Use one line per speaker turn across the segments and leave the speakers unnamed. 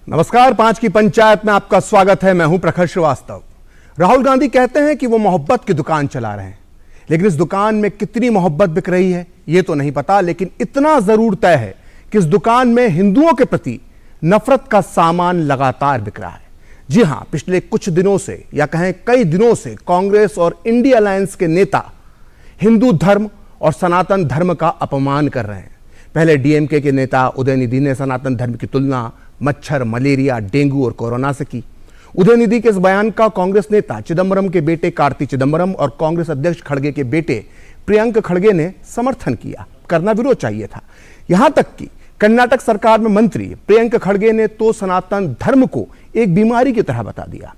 नमस्कार, 5 की पंचायत में आपका स्वागत है। मैं हूं प्रखर श्रीवास्तव। राहुल गांधी कहते हैं कि वो मोहब्बत की दुकान चला रहे हैं, लेकिन इस दुकान में कितनी मोहब्बत बिक रही है ये तो नहीं पता। लेकिन इतना जरूर तय है कि इस दुकान में हिंदुओं के प्रति नफरत का सामान लगातार बिक रहा है। जी हां, पिछले कुछ दिनों से या कहें कई दिनों से कांग्रेस और इंडिया अलायंस के नेता हिंदू धर्म और सनातन धर्म का अपमान कर रहे हैं। पहले डीएमके के नेता उदयनिधि ने सनातन धर्म की तुलना मच्छर, मलेरिया, डेंगू और कोरोना से की। उदयनिधि के इस बयान का कांग्रेस नेता चिदंबरम के बेटे कार्ति चिदंबरम और कांग्रेस अध्यक्ष खड़गे के बेटे प्रियंक खड़गे ने समर्थन किया। करना विरोध चाहिए था। यहां तक कि कर्नाटक सरकार में मंत्री प्रियंक खड़गे ने तो सनातन धर्म को एक बीमारी की तरह बता दिया।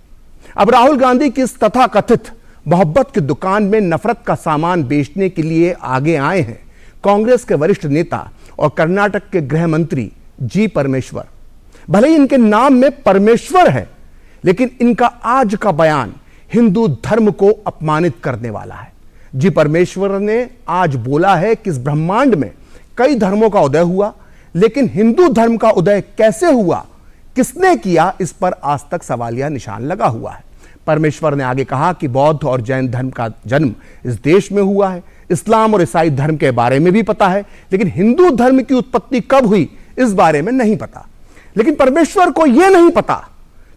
अब राहुल गांधी की इस तथाकथित मोहब्बत की दुकान में नफरत का सामान बेचने के लिए आगे आए हैं कांग्रेस के वरिष्ठ नेता और कर्नाटक के गृह मंत्री जी परमेश्वर। भले ही इनके नाम में परमेश्वर है, लेकिन इनका आज का बयान हिंदू धर्म को अपमानित करने वाला है। जी परमेश्वर ने आज बोला है कि इस ब्रह्मांड में कई धर्मों का उदय हुआ, लेकिन हिंदू धर्म का उदय कैसे हुआ, किसने किया, इस पर आज तक सवालिया निशान लगा हुआ है। परमेश्वर ने आगे कहा कि बौद्ध और जैन धर्म का जन्म इस देश में हुआ है। इस्लाम और ईसाई धर्म के बारे में भी पता है, लेकिन हिंदू धर्म की उत्पत्ति कब हुई इस बारे में नहीं पता। लेकिन परमेश्वर को यह नहीं पता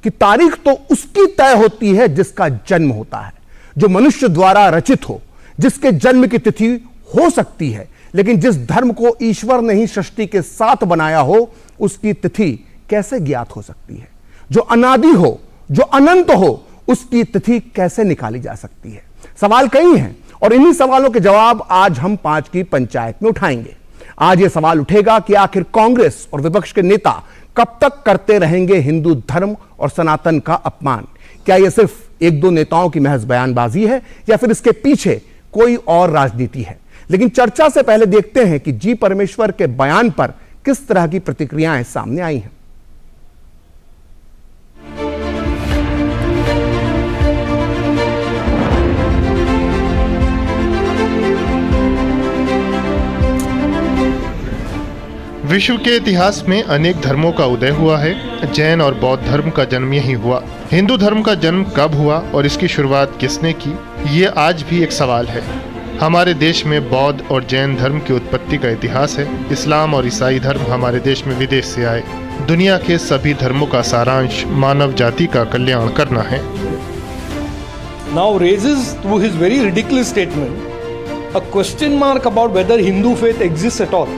कि तारीख तो उसकी तय होती है जिसका जन्म होता है, जो मनुष्य द्वारा रचित हो, जिसके जन्म की तिथि हो सकती है, लेकिन जिस धर्म को ईश्वर ने ही सृष्टि के साथ बनाया हो उसकी तिथि कैसे ज्ञात हो सकती है। जो अनादि हो, जो अनंत हो, उसकी तिथि कैसे निकाली जा सकती है। सवाल कई हैं और इन्हीं सवालों के जवाब आज हम 5 की पंचायत में उठाएंगे। आज यह सवाल उठेगा कि आखिर कांग्रेस और विपक्ष के नेता कब तक करते रहेंगे हिंदू धर्म और सनातन का अपमान। क्या यह सिर्फ एक दो नेताओं की महज बयानबाजी है या फिर इसके पीछे कोई और राजनीति है। लेकिन चर्चा से पहले देखते हैं कि जी परमेश्वर के बयान पर किस तरह की प्रतिक्रियाएं सामने आई हैं।
विश्व के इतिहास में अनेक धर्मों का उदय हुआ है। जैन और बौद्ध धर्म का जन्म यहीं हुआ। हिंदू धर्म का जन्म कब हुआ और इसकी शुरुआत किसने की, ये आज भी एक सवाल है। हमारे देश में बौद्ध और जैन धर्म की उत्पत्ति का इतिहास है। इस्लाम और ईसाई धर्म हमारे देश में विदेश से आए। दुनिया के सभी धर्मों का सारांश मानव जाति का कल्याण करना है।
Now raises through his very ridiculous statement a question mark about whether Hindu faith exists at all.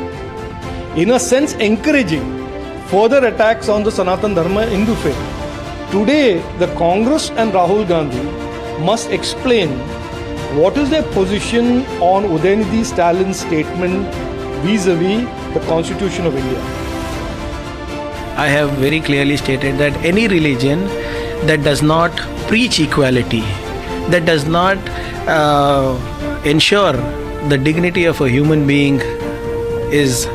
In a sense encouraging further attacks on the Sanatan Dharma Hindu faith. Today, the Congress and Rahul Gandhi must explain what is their position on Udayanidhi Stalin's statement vis-a-vis the Constitution of India.
I have very clearly stated that any religion that does not preach equality, that does not ensure the dignity of a human being is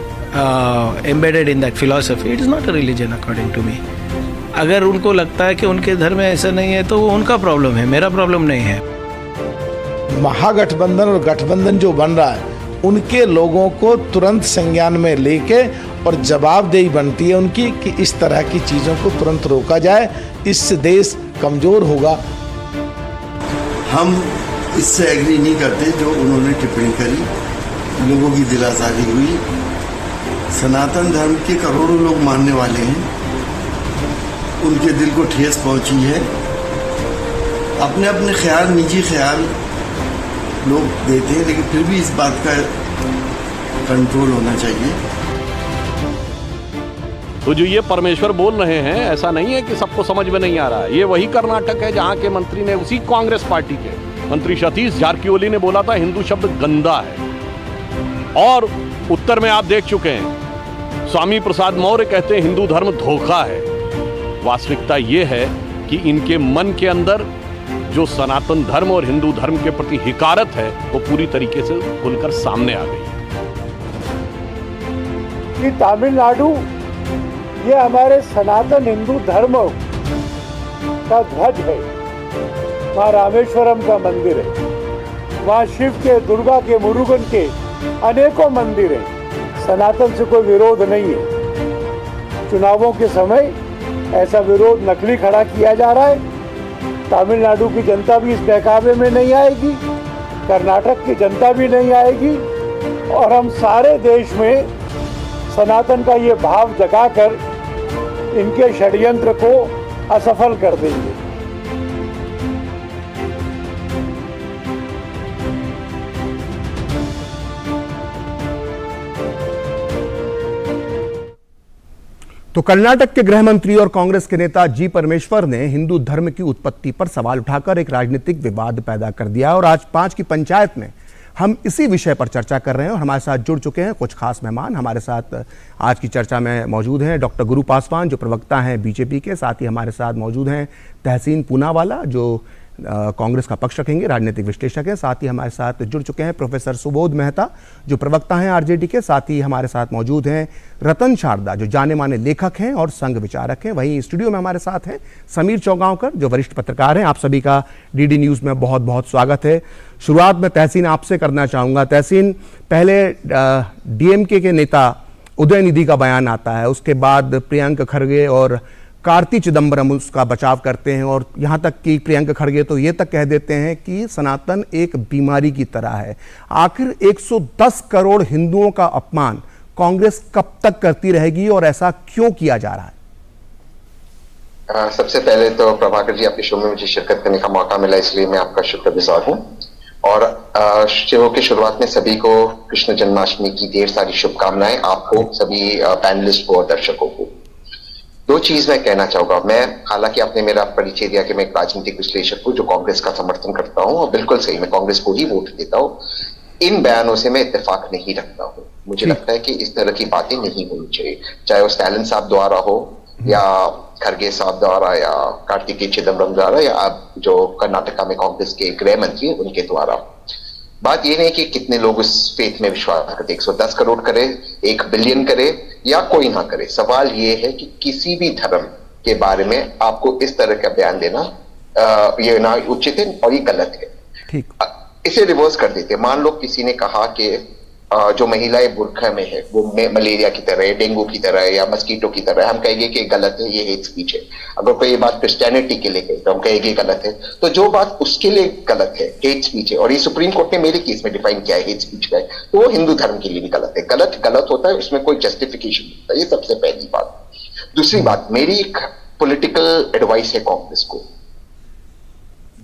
embedded in that philosophy, it is not a religion according to me. अगर उनको लगता है कि उनके धर्म में ऐसा नहीं है तो वो उनका प्रॉब्लम है, मेरा प्रॉब्लम नहीं है।
महागठबंधन और गठबंधन जो बन रहा है उनके लोगों को तुरंत संज्ञान में लेके और जवाबदेही बनती है उनकी कि इस तरह की चीज़ों को तुरंत रोका जाए। इससे देश कमज़ोर होगा।
हम इससे एग्री नहीं करते जो उन्होंने टिप्पणी करी। लोगों की दिलासाजी हुई। सनातन धर्म के करोड़ों लोग मानने वाले हैं, उनके दिल को ठेस पहुंची है। अपने अपने ख्याल, निजी ख्याल लोग देते हैं, लेकिन फिर भी इस बात का कंट्रोल होना चाहिए।
तो जो ये परमेश्वर बोल रहे हैं, ऐसा नहीं है कि सबको समझ में नहीं आ रहा है। ये वही कर्नाटक है जहां के मंत्री ने, उसी कांग्रेस पार्टी के मंत्री सतीश जारकिहोली ने बोला था हिंदू शब्द गंदा है। और उत्तर में आप देख चुके हैं, स्वामी प्रसाद मौर्य कहते हैं हिंदू धर्म धोखा है। वास्तविकता ये है कि इनके मन के अंदर जो सनातन धर्म और हिंदू धर्म के प्रति हिकारत है वो पूरी तरीके से खुलकर सामने आ गई।
कि तमिलनाडु ये हमारे सनातन हिंदू धर्म का ध्वज है। वहाँ रामेश्वरम का मंदिर है, वहाँ शिव के, दुर्गा के, मुरुगन के अनेकों मंदिर हैं। सनातन से कोई विरोध नहीं है। चुनावों के समय ऐसा विरोध नकली खड़ा किया जा रहा है। तमिलनाडु की जनता भी इस बहकावे में नहीं आएगी, कर्नाटक की जनता भी नहीं आएगी, और हम सारे देश में सनातन का ये भाव जगाकर इनके षड्यंत्र को असफल कर देंगे।
तो कर्नाटक के गृह मंत्री और कांग्रेस के नेता जी परमेश्वर ने हिंदू धर्म की उत्पत्ति पर सवाल उठाकर एक राजनीतिक विवाद पैदा कर दिया। और आज 5 की पंचायत में हम इसी विषय पर चर्चा कर रहे हैं और हमारे साथ जुड़ चुके हैं कुछ खास मेहमान। हमारे साथ आज की चर्चा में मौजूद हैं डॉक्टर गुरु पासवान, जो प्रवक्ता हैं बीजेपी के। साथ ही हमारे साथ मौजूद हैं तहसीन पूनावाला, जो कांग्रेस का पक्ष रखेंगे, राजनीतिक विश्लेषक हैं। साथ ही हमारे साथ जुड़ चुके हैं प्रोफेसर सुबोध मेहता, जो प्रवक्ता हैं आरजेडी के। साथ ही हमारे साथ मौजूद हैं रतन शारदा, जो जाने माने लेखक हैं और संघ विचारक हैं। वहीं स्टूडियो में हमारे साथ हैं समीर चौगांवकर, जो वरिष्ठ पत्रकार हैं। आप सभी का डीडी न्यूज़ में बहुत बहुत स्वागत है। शुरुआत में तहसीन आपसे करना चाहूँगा। तहसीन, पहले डीएमके के नेता उदयनिधि का बयान आता है, उसके बाद प्रियंक खड़गे और कार्ति चिदंबरम उसका बचाव करते हैं, और यहाँ तक कि प्रियंक खड़गे तो ये तक कह देते हैं कि सनातन एक बीमारी की तरह है। आखिर 110 करोड़ हिंदुओं का अपमान कांग्रेस कब तक करती रहेगी और ऐसा क्यों किया जा रहा है?
सबसे पहले तो प्रभाकर जी, आपके शो में मुझे शिरकत करने का मौका मिला, इसलिए मैं आपका शुक्रगुजार हूँ। और शो की शुरुआत में सभी को कृष्ण जन्माष्टमी की ढेर सारी शुभकामनाएं, आपको, सभी पैनलिस्ट को और दर्शकों को। दो चीज मैं कहना चाहूंगा। मैं, हालांकि आपने मेरा परिचय दिया कि मैं एक राजनीतिक विश्लेषक हूँ जो कांग्रेस का समर्थन करता हूँ, और बिल्कुल सही, मैं कांग्रेस को ही वोट देता हूँ। इन बयानों से मैं इत्तेफाक नहीं रखता हूँ। मुझे लगता है कि इस तरह की बातें नहीं होनी चाहिए, चाहे वो स्टालिन साहब द्वारा हो या खड़गे साहब द्वारा या कार्तिकेय चिदंबरम द्वारा या आप जो कर्नाटका में कांग्रेस के गृह मंत्री हैं उनके द्वारा। बात ये नहीं कि कितने लोग उस फेथ में विश्वास करते, 110 करोड़ करे, 1 बिलियन करे या कोई ना करे। सवाल ये है कि किसी भी धर्म के बारे में आपको इस तरह का बयान देना ये ना उचित है और ये गलत है।
ठीक,
इसे रिवर्स कर देते। मान लो किसी ने कहा कि जो महिलाएं बुर्का में है वो मलेरिया की तरह है, डेंगू की तरह है या मस्कीटो की तरह है, हम कहेंगे कि गलत है, ये हेट स्पीच है। अगर कोई ये बात क्रिश्चियनिटी के लिए कहे तो हम कहेंगे गलत है। तो जो बात उसके लिए गलत है, हेट स्पीच है, और ये सुप्रीम कोर्ट ने मेरे केस में डिफाइन किया है हेट स्पीच का है, तो वो हिंदू धर्म के लिए भी गलत है। गलत गलत होता है, उसमें कोई जस्टिफिकेशन नहीं होता। ये सबसे पहली बात। दूसरी बात, मेरी एक पॉलिटिकल एडवाइस है कांग्रेस को,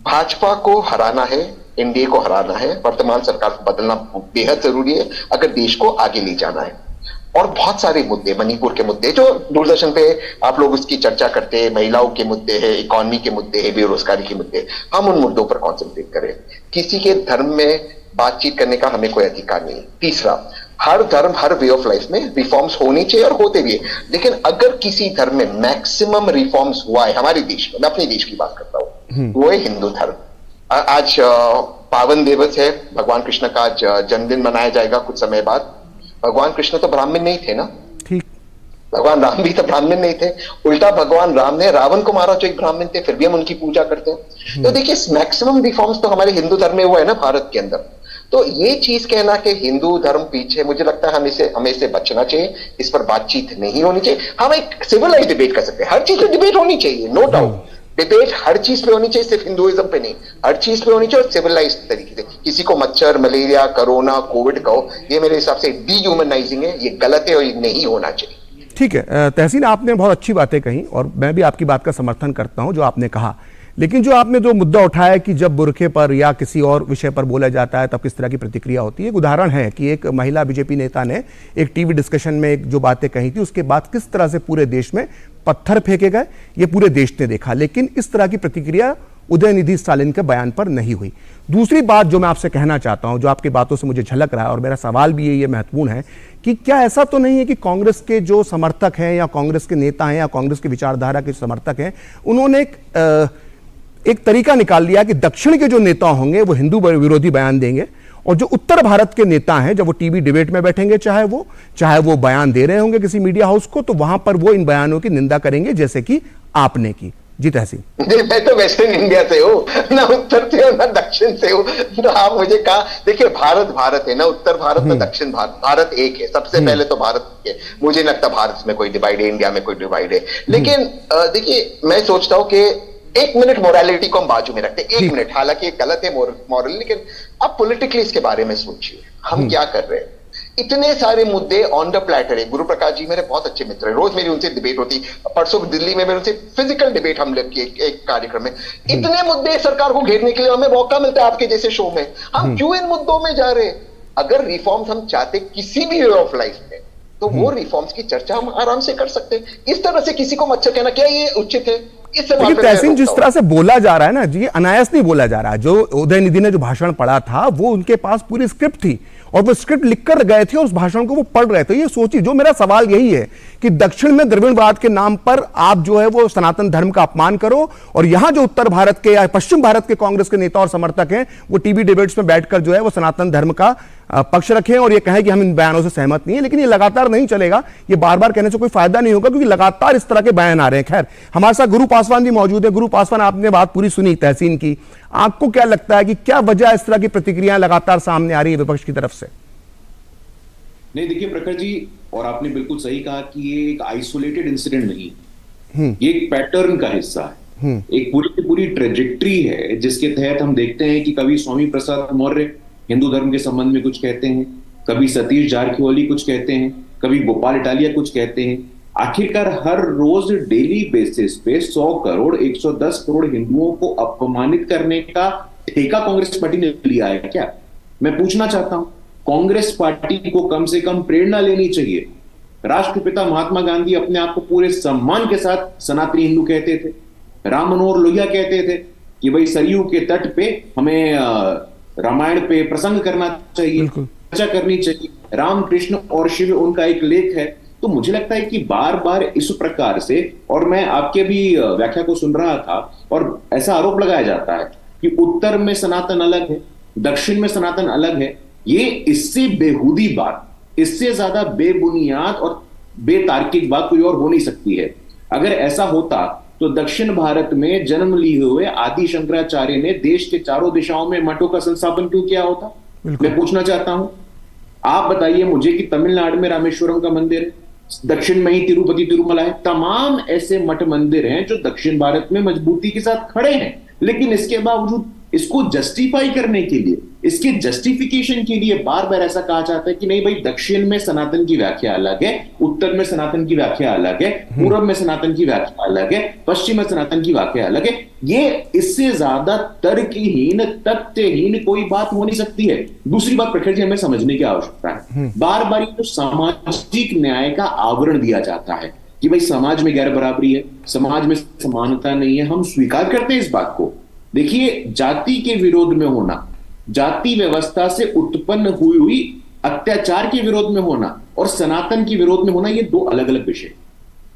भाजपा को हराना है, एनडीए को हराना है, वर्तमान सरकार को बदलना बेहद जरूरी है अगर देश को आगे ले जाना है। और बहुत सारे मुद्दे, मणिपुर के मुद्दे जो दूरदर्शन पे आप लोग उसकी चर्चा करते हैं, महिलाओं के मुद्दे हैं, इकोनॉमी के मुद्दे हैं, बेरोजगारी के मुद्दे, हम उन मुद्दों पर कॉन्सेंट्रेट करें। किसी के धर्म में बातचीत करने का हमें कोई अधिकार नहीं। तीसरा, हर धर्म, हर वे ऑफ लाइफ में रिफॉर्म्स होनी चाहिए और होते भी है, लेकिन अगर किसी धर्म में मैक्सिमम रिफॉर्म्स हुआ है हमारे देश में, मैं अपने देश की बात करता हूँ, वो है हिंदू धर्म। आज पावन दिवस है, भगवान कृष्ण का आज जन्मदिन मनाया जाएगा कुछ समय बाद। भगवान कृष्ण तो ब्राह्मण नहीं थे ना,
ठीक,
भगवान राम भी तो ब्राह्मण नहीं थे। उल्टा भगवान राम ने रावण को मारा जो एक ब्राह्मण थे, फिर भी हम उनकी पूजा करते हैं। तो देखिए, मैक्सिमम रिफॉर्म्स तो हमारे हिंदू धर्म में हुआ है ना भारत के अंदर। तो ये चीज कहना कि हिंदू धर्म पीछे, मुझे लगता है हमें इससे बचना चाहिए, इस पर बातचीत नहीं होनी चाहिए। हम एक सिविलाइज डिबेट कर सकते हैं, हर चीज पे डिबेट होनी चाहिए, नो डाउट। डिबेट हर चीज पे होनी चाहिए, सिर्फ हिंदुइज्म पे नहीं, हर चीज पे होनी चाहिए, और सिविलाइज तरीके से। किसी को मच्छर, मलेरिया, कोरोना, कोविड कहो, ये मेरे हिसाब से डीह्यूमनाइजिंग है, ये गलत है और ये नहीं होना चाहिए।
ठीक है तहसीन, आपने बहुत अच्छी बातें कही और मैं भी आपकी बात का समर्थन करता हूं जो आपने कहा। लेकिन जो आपने जो मुद्दा उठाया कि जब बुरखे पर या किसी और विषय पर बोला जाता है तब किस तरह की प्रतिक्रिया होती है, एक उदाहरण है कि एक महिला बीजेपी नेता ने एक टीवी डिस्कशन में एक जो बातें कही थी, उसके बाद किस तरह से पूरे देश में पत्थर फेंके गए, ये पूरे देश ने देखा। लेकिन इस तरह की प्रतिक्रिया उदयनिधि स्टालिन के बयान पर नहीं हुई। दूसरी बात जो मैं आपसे कहना चाहता हूं, जो आपकी बातों से मुझे झलक रहा है और मेरा सवाल भी ये महत्वपूर्ण है कि क्या ऐसा तो नहीं है कि कांग्रेस के जो समर्थक हैं या कांग्रेस के नेता हैं या कांग्रेस की विचारधारा के समर्थक हैं, उन्होंने एक तरीका निकाल लिया कि दक्षिण के जो नेता होंगे वो हिंदू विरोधी बयान देंगे, और जो उत्तर भारत के नेता हैं जब वो टीवी डिबेट में बैठेंगे, चाहे वो बयान दे रहे होंगे किसी मीडिया हाउस को, तो वहां पर वो इन बयानों की निंदा करेंगे जैसे कि आपने की। जी तहसीन।
नहीं, मैं तो वेस्टर्न इंडिया से हूँ, ना उत्तर से हूँ ना दक्षिण से हूँ। तो आप मुझे कहा, देखिए भारत है ना, उत्तर भारत और दक्षिण भारत, भारत एक है। सबसे पहले तो भारत है, मुझे लगता भारत में कोई डिवाइड है, इंडिया में कोई डिवाइड है। लेकिन देखिए, मैं सोचता हूँ कि एक मिनट मोरालिटी को हम बाजू में रखते हैं, एक मिनट, हालांकि ये गलत है मॉरल, लेकिन अब पॉलिटिकली इसके बारे में सोचिए, हम क्या कर रहे हैं। इतने सारे मुद्दे ऑन द प्लेटर है। गुरु प्रकाश जी मेरे बहुत अच्छे मित्र हैं, रोज मेरी उनसे डिबेट होती। परसों दिल्ली में मेरे उनसे फिजिकल डिबेट हम लोग की एक कार्यक्रम में। इतने मुद्दे सरकार को घेरने के लिए हमें मौका मिलता है आपके जैसे शो में, हम क्यों इन मुद्दों में जा रहे हैं? अगर रिफॉर्म्स हम चाहते किसी भी वे ऑफ लाइफ में, तो वो रिफॉर्म्स की चर्चा हम आराम से कर सकते हैं। इस तरह से किसी को मच्छर कहना, क्या ये उचित है?
लेकिन तहसीन, जिस तरह से बोला जा रहा है ना जी, अनायास नहीं बोला जा रहा है। जो उदयनिधि ने जो भाषण पढ़ा था, वो उनके पास पूरी स्क्रिप्ट थी और वो स्क्रिप्ट लिखकर गए थे और उस भाषण को वो पढ़ रहे थे। ये सोचिए, जो मेरा सवाल यही है कि दक्षिण में द्रविड़वाद के नाम पर आप जो है वो सनातन धर्म का अपमान करो, और यहां जो उत्तर भारत के या पश्चिम भारत के कांग्रेस के नेता और समर्थक हैं, वो टीवी डिबेट्स में बैठकर जो है वो सनातन धर्म का पक्ष रखें और ये कहें कि हम इन बयानों से सहमत नहीं है। लेकिन ये लगातार नहीं चलेगा, ये बार बार कहने से कोई फायदा नहीं होगा, क्योंकि लगातार इस तरह के बयान आ रहे हैं। खैर, हमारे साथ गुरु पासवान जी मौजूद है। गुरु पासवान, आपने बात पूरी सुनी तहसीन की, आपको क्या लगता है कि क्या वजह इस तरह की प्रतिक्रियाएं लगातार सामने आ रही है विपक्ष की तरफ से?
नहीं, देखिए प्रखर जी, और आपने बिल्कुल सही कहा कि ये एक आइसोलेटेड इंसिडेंट नहीं, ये एक पैटर्न का हिस्सा है, एक पूरी की पूरी ट्रेजेक्ट्री है, जिसके तहत हम देखते हैं कि कभी स्वामी प्रसाद मौर्य हिंदू धर्म के संबंध में कुछ कहते हैं, कभी सतीश जारकिहोली कुछ कहते हैं, कभी गोपाल इटालिया कुछ कहते हैं। आखिरकार हर रोज डेली बेसिस पे 100 करोड़ 110 करोड़ हिंदुओं को अपमानित करने का ठेका कांग्रेस पार्टी ने लिया है क्या? मैं पूछना चाहता हूं, कांग्रेस पार्टी को कम से कम प्रेरणा लेनी चाहिए। राष्ट्रपिता महात्मा गांधी अपने आप को पूरे सम्मान के साथ सनातनी हिंदू कहते थे। राम मनोहर लोहिया कहते थे कि भाई सरयू के तट पे हमें रामायण पे प्रसंग करना चाहिए, चर्चा करनी चाहिए। रामकृष्ण और शिव उनका एक लेख है। तो मुझे लगता है कि बार बार इस प्रकार से, और मैं आपके भी व्याख्या को सुन रहा था, और ऐसा आरोप लगाया जाता है कि उत्तर में सनातन अलग है, दक्षिण में सनातन अलग है। ये इससे बेहूदी बात, इससे ज्यादा बेबुनियाद और बेतार्किक बात कोई और हो नहीं सकती है। अगर ऐसा होता तो दक्षिण भारत में जन्म लिए हुए आदि शंकराचार्य ने देश के चारों दिशाओं में मठों का संस्थापन क्यों किया होता? मैं पूछना चाहता हूं, आप बताइए मुझे कि तमिलनाडु में रामेश्वरम का मंदिर है, दक्षिण में ही तिरुपति तिरुमला है। तमाम ऐसे मठ मंदिर हैं जो दक्षिण भारत में मजबूती के साथ खड़े हैं, लेकिन इसके बावजूद इसको जस्टिफाई करने के लिए, इसके जस्टिफिकेशन के लिए बार बार ऐसा कहा जाता है कि नहीं भाई, दक्षिण में सनातन की व्याख्या अलग है, उत्तर में सनातन की व्याख्या अलग है, पूर्व में सनातन की व्याख्या अलग है, पश्चिम में सनातन की व्याख्या अलग है। ये इससे ज्यादा तर्कहीन, तथ्यहीन कोई बात हो नहीं सकती है। दूसरी बात प्रखर जी, हमें समझने की आवश्यकता है, बार बार ये सामाजिक न्याय का आवरण दिया जाता है कि भाई समाज में गैर बराबरी है, समाज में समानता नहीं है। हम स्वीकार करते हैं इस बात को। देखिए, जाति के विरोध में होना, जाति व्यवस्था से उत्पन्न हुई अत्याचार के विरोध में होना और सनातन के विरोध में होना, ये दो अलग अलग विषय।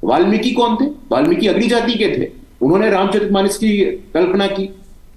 वाल्मीकि कौन थे? वाल्मीकि अगड़ी जाति के थे, उन्होंने रामचरितमानस की कल्पना की।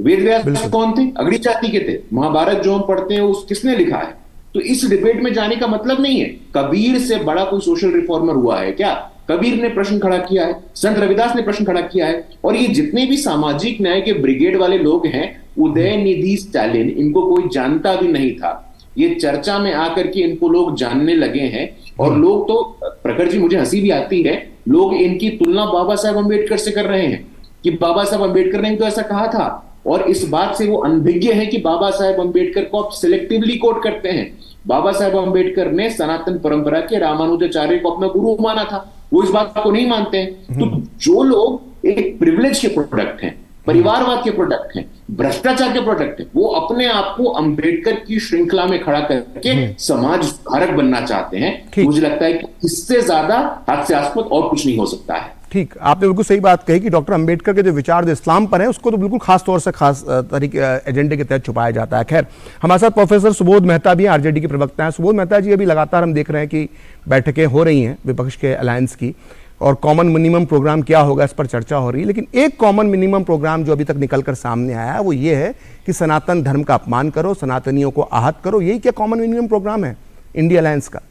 वेद व्यास कौन थे? अगड़ी जाति के थे। महाभारत जो हम पढ़ते हैं उस किसने लिखा है? तो इस डिबेट में जाने का मतलब नहीं है कबीर से बड़ा कोई सोशल रिफॉर्मर हुआ है क्या? कबीर ने प्रश्न खड़ा किया है, संत रविदास ने प्रश्न खड़ा किया है, और ये जितने भी सामाजिक न्याय के ब्रिगेड वाले लोग हैं, उदयनिधि स्टालिन, इनको कोई जानता भी नहीं था। ये चर्चा में आकर के इनको लोग जानने लगे हैं, और लोग तो, प्रखर जी मुझे हंसी भी आती है, लोग इनकी तुलना बाबा साहब अम्बेडकर से कर रहे हैं कि बाबा साहब अम्बेडकर ने तो ऐसा कहा था, और इस बात से वो अनभिज्ञ है कि बाबा साहब अम्बेडकर को आप सिलेक्टिवली कोट करते हैं। बाबा साहब अम्बेडकर ने सनातन परंपरा के रामानुजाचार्य को अपना गुरु माना था, वो इस बात को नहीं मानते हैं। तो जो लोग एक प्रिविलेज के प्रोडक्ट हैं, परिवारवाद के प्रोडक्ट हैं, भ्रष्टाचार के प्रोडक्ट हैं, वो अपने आप को अंबेडकर की श्रृंखला में खड़ा करके समाज सुधारक बनना चाहते हैं। मुझे लगता है कि इससे ज्यादा हास्यास्पद और कुछ नहीं हो सकता है।
ठीक, आपने बिल्कुल सही बात कही कि डॉक्टर अंबेडकर के जो विचार जो इस्लाम पर है, उसको तो बिल्कुल खास तौर से खास तरीके एजेंडे के तहत छुपाया जाता है। खैर, हमारे साथ प्रोफेसर सुबोध मेहता भी आरजेडी के प्रवक्ता हैं। सुबोध मेहता जी, अभी लगातार हम देख रहे हैं कि बैठकें हो रही हैं विपक्ष के अलायंस की, और कॉमन मिनिमम प्रोग्राम क्या होगा इस पर चर्चा हो रही है। लेकिन एक कॉमन मिनिमम प्रोग्राम जो अभी तक निकलकर सामने आया है वो ये है कि सनातन धर्म का अपमान करो, सनातनियों को आहत करो। यही क्या कॉमन मिनिमम प्रोग्राम है इंडिया अलायंस का?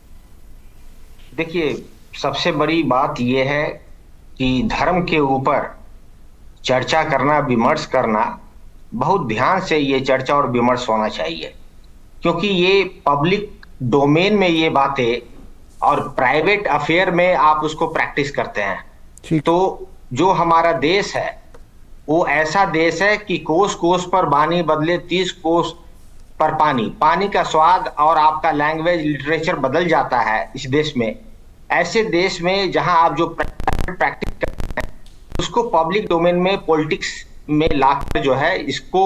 देखिए, सबसे बड़ी बात यह है कि धर्म के ऊपर चर्चा करना, विमर्श करना, बहुत ध्यान से ये चर्चा और विमर्श होना चाहिए, क्योंकि ये पब्लिक डोमेन में ये बातें और प्राइवेट अफेयर में आप उसको प्रैक्टिस करते हैं। तो जो हमारा देश है वो ऐसा देश है कि कोस कोस पर बानी बदले 30 कोस पर पानी, पानी का स्वाद और आपका लैंग्वेज लिटरेचर बदल जाता है इस देश में। ऐसे देश में जहां आप जो प्रैक्टिस करते हैं उसको पब्लिक डोमेन में पॉलिटिक्स में लाकर जो है इसको